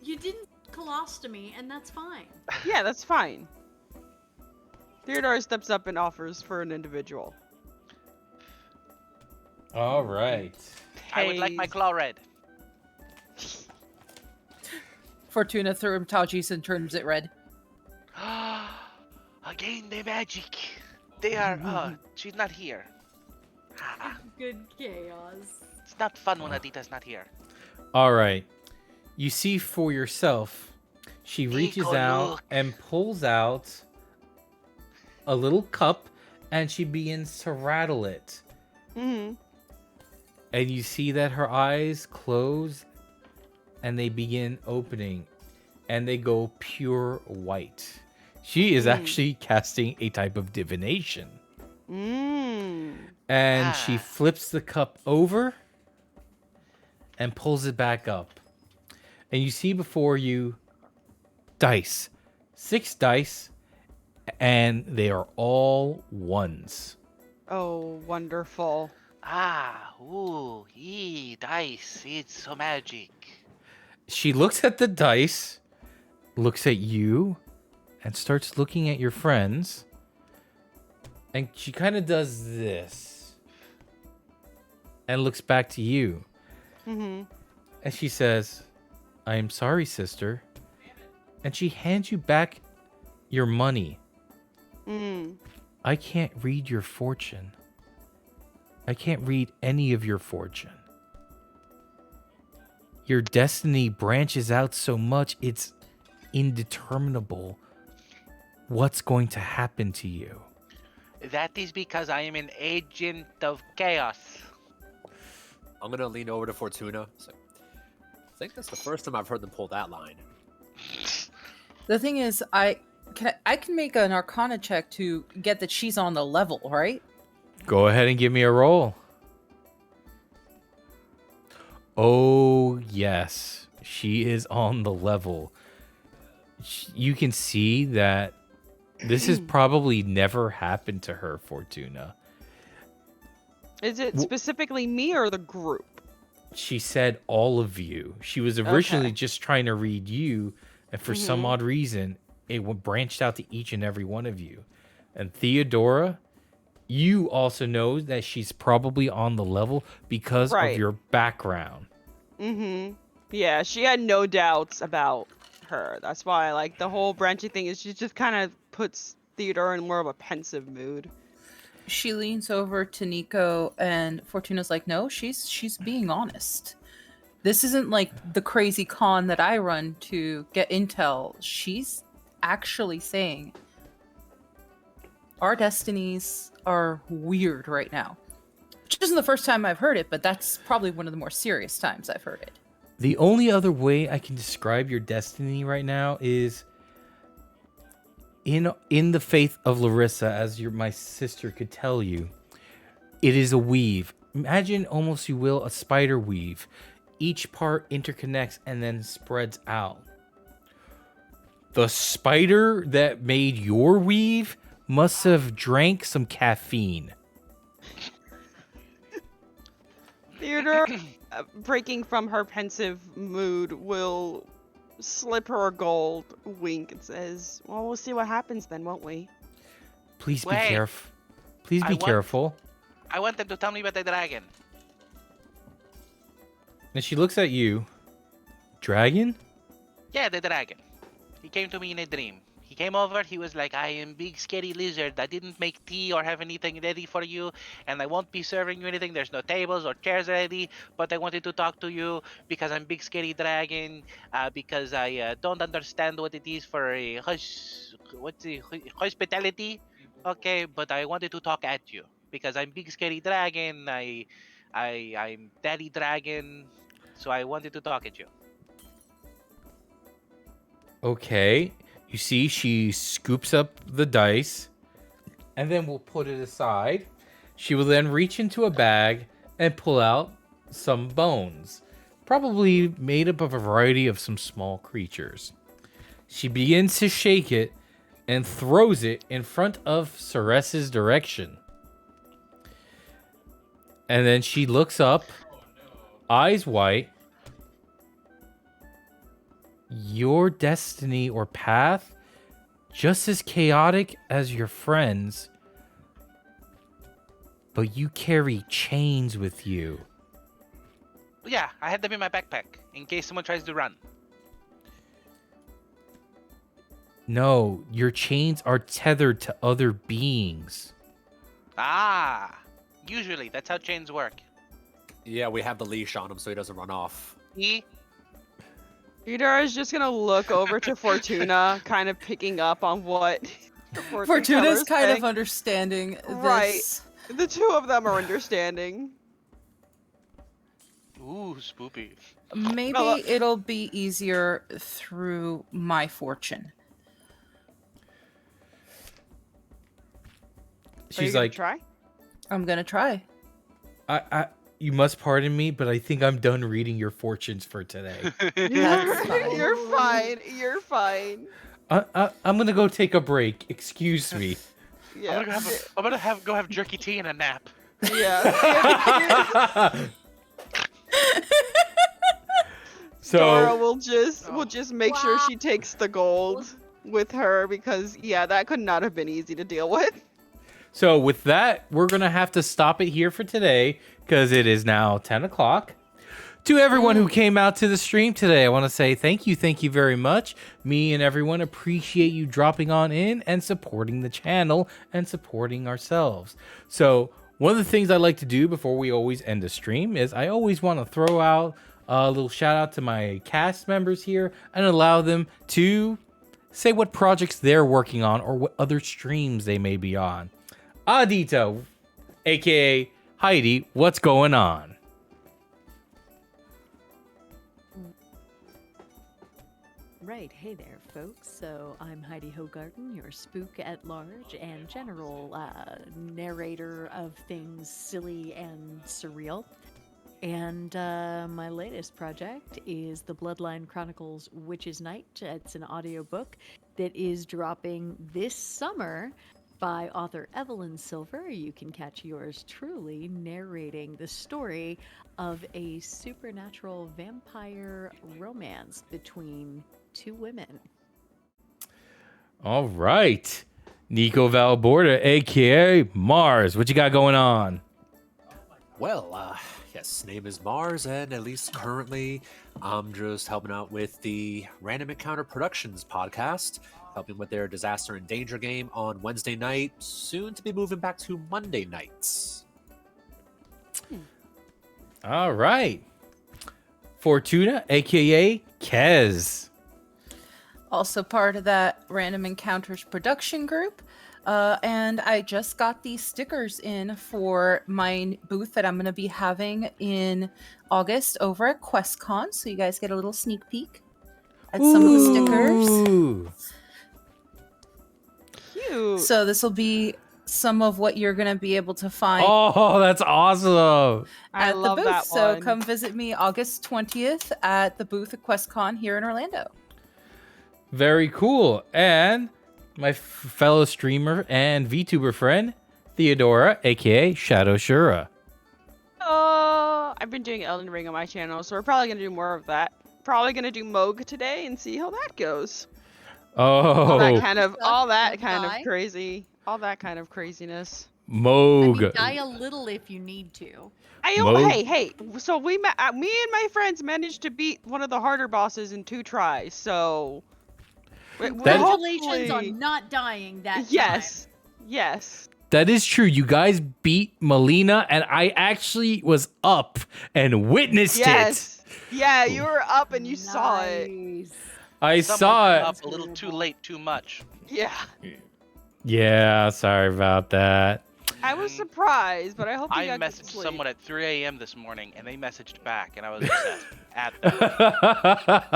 You didn't colostomy, and that's fine. Yeah, that's fine. Theodore steps up and offers for an individual. All right. I would like my Haze. claw red. Fortuna through Taujis and turns it red. Again, the magic. They are. She's not here. Good chaos. It's not fun when Adita's not here. All right. You see for yourself, she reaches Take a out look. and pulls out a little cup and she begins to rattle it. Mm-hmm. And you see that her eyes close and they begin opening and they go pure white. She is actually casting a type of divination. Mm. And she flips the cup over and pulls it back up. And you see before you dice. 6 dice. And they are all ones. Oh, wonderful. Dice. It's so magic. She looks at the dice, looks at you, and starts looking at your friends. And she kind of does this. And looks back to you. Mm-hmm. And she says, I am sorry, sister. And she hands you back your money. Mm. I can't read your fortune. I can't read any of your fortune. Your destiny branches out so much, it's indeterminable what's going to happen to you. That is because I am an agent of chaos. I'm gonna lean over to Fortuna. So, I think that's the first time I've heard them pull that line. The thing is, I can make an Arcana check to get that she's on the level, right? Go ahead and give me a roll. Oh, yes. She is on the level. You can see that this has probably never happened to her, Fortuna. Is it specifically me or the group? She said all of you. She was originally Okay. just trying to read you, and for some odd reason, it branched out to each and every one of you. And Theodora, you also know that she's probably on the level because Right. of your background. Mm-hmm. Yeah, she had no doubts about her. That's why, like, the whole branching thing is she just kind of puts Theodore in more of a pensive mood. She leans over to Nico, and Fortuna's like, "No, she's being honest. This isn't like the crazy con that I run to get intel. She's actually saying our destinies are weird right now." Which isn't the first time I've heard it, but that's probably one of the more serious times I've heard it. The only other way I can describe your destiny right now is in the faith of Larissa, as my sister could tell you. It is a weave. Imagine almost, you will, a spider weave. Each part interconnects and then spreads out. The spider that made your weave must have drank some caffeine. Theodore, breaking from her pensive mood, will slip her a gold wink and says, well, we'll see what happens then, won't we? Please be Wait. careful. Please I be want- careful. I want them to tell me about the dragon. And she looks at you. Dragon? Yeah, the dragon. He came to me in a dream. He came over, he was like, I am big scary lizard. I didn't make tea or have anything ready for you, and I won't be serving you anything. There's no tables or chairs ready, but I wanted to talk to you because I'm big scary dragon, because I don't understand what it is for a hospitality. Okay, but I wanted to talk at you because I'm big scary dragon. I'm daddy dragon, so I wanted to talk at you. Okay. You see, she scoops up the dice and then we'll put it aside. She will then reach into a bag and pull out some bones, probably made up of a variety of some small creatures. She begins to shake it and throws it in front of Ceres's direction. And then she looks up, eyes white. Your destiny or path, just as chaotic as your friends, but you carry chains with you. Yeah, I had them in my backpack in case someone tries to run. No, your chains are tethered to other beings. Ah, usually that's how chains work. Yeah, we have the leash on him so he doesn't run off. See? Eudora is just gonna look over to Fortuna, kind of picking up on what Fortuna's kind saying. of understanding this. Right. The two of them are understanding. Ooh, spoopy. Maybe Well, it'll be easier through my fortune. Are you She's gonna like, try? I'm gonna try. you must pardon me, but I think I'm done reading your fortunes for today. That's fine. You're fine. You're fine. I'm gonna go take a break. Excuse me. Yeah. I'm gonna go have jerky tea and a nap. Yeah. So Dora will just make sure she takes the gold with her because that could not have been easy to deal with. So with that, we're going to have to stop it here for today because it is now 10 o'clock. To everyone who came out to the stream today, I want to say thank you very much. Me and everyone appreciate you dropping on in and supporting the channel and supporting ourselves. So one of the things I like to do before we always end the stream is I always want to throw out a little shout out to my cast members here and allow them to say what projects they're working on or what other streams they may be on. Adita, aka Heidi, what's going on? Right, hey there, folks. So I'm Heidi Hogarten, your spook at large and general narrator of things silly and surreal. And my latest project is the Bloodline Chronicles Witch's Night. It's an audiobook that is dropping this summer by author Evelyn Silver. You can catch yours truly narrating the story of a supernatural vampire romance between two women. All right. Nico Valborda, aka Mars, what you got going on? Well, yes, name is Mars, and at least currently, I'm just helping out with the Random Encounter Productions podcast, helping with their Disaster and Danger game on Wednesday night, soon to be moving back to Monday nights. All right. Fortuna, aka Kez. Also part of that Random Encounters production group. And I just got these stickers in for my booth that I'm going to be having in August over at QuestCon. So you guys get a little sneak peek at some of the stickers. Ooh. Cute. So this will be some of what you're going to be able to find Oh, that's awesome. I at the love booth. that So one. come visit me August 20th at the booth at QuestCon here in Orlando. Very cool. And my fellow streamer and VTuber friend, Theodora, aka Shadow Shura. I've been doing Elden Ring on my channel, so we're probably gonna do more of that. Probably gonna do Moog today and see how that goes. All that Oh, kind of, Stuff, all that don't kind of die. crazy, all that kind of craziness. I mean, Moog. die a little if you need to. Moog? Hey. So me and my friends managed to beat one of the harder bosses in 2 tries. So Congratulations hopefully- on not dying that Yes. Yes. That is true. You guys beat Melina, and I actually was up and witnessed it. Yes. Yeah, you were up and you time. saw it. Nice. I Someone saw went it. up a little too late, too much. Yeah. Yeah, sorry about that. I was surprised, but I hope you I got good messaged sleep. someone at 3 a.m. this morning, and they messaged back, and I was upset at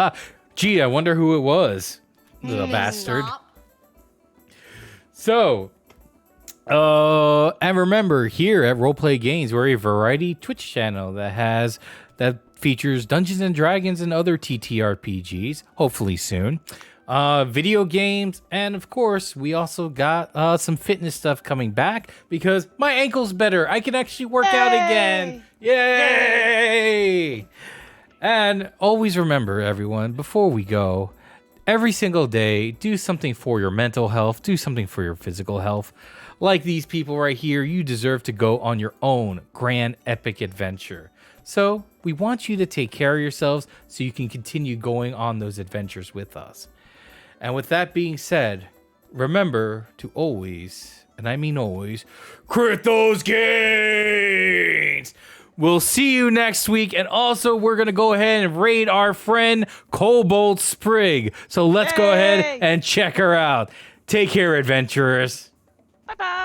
them. Gee, I wonder who it was. The bastard. Stop. So, and remember, here at Roleplay Games, we're a variety Twitch channel that features Dungeons and Dragons and other TTRPGs, hopefully soon. Video games, and of course, we also got some fitness stuff coming back because my ankle's better. I can actually work out again. Yay! And always remember, everyone, before we go, every single day, do something for your mental health, do something for your physical health. Like these people right here, you deserve to go on your own grand epic adventure. So we want you to take care of yourselves so you can continue going on those adventures with us. And with that being said, remember to always, and I mean always, crit those gains! We'll see you next week. And also, we're going to go ahead and raid our friend Kobold Sprig. So let's go ahead and check her out. Take care, adventurers. Bye-bye.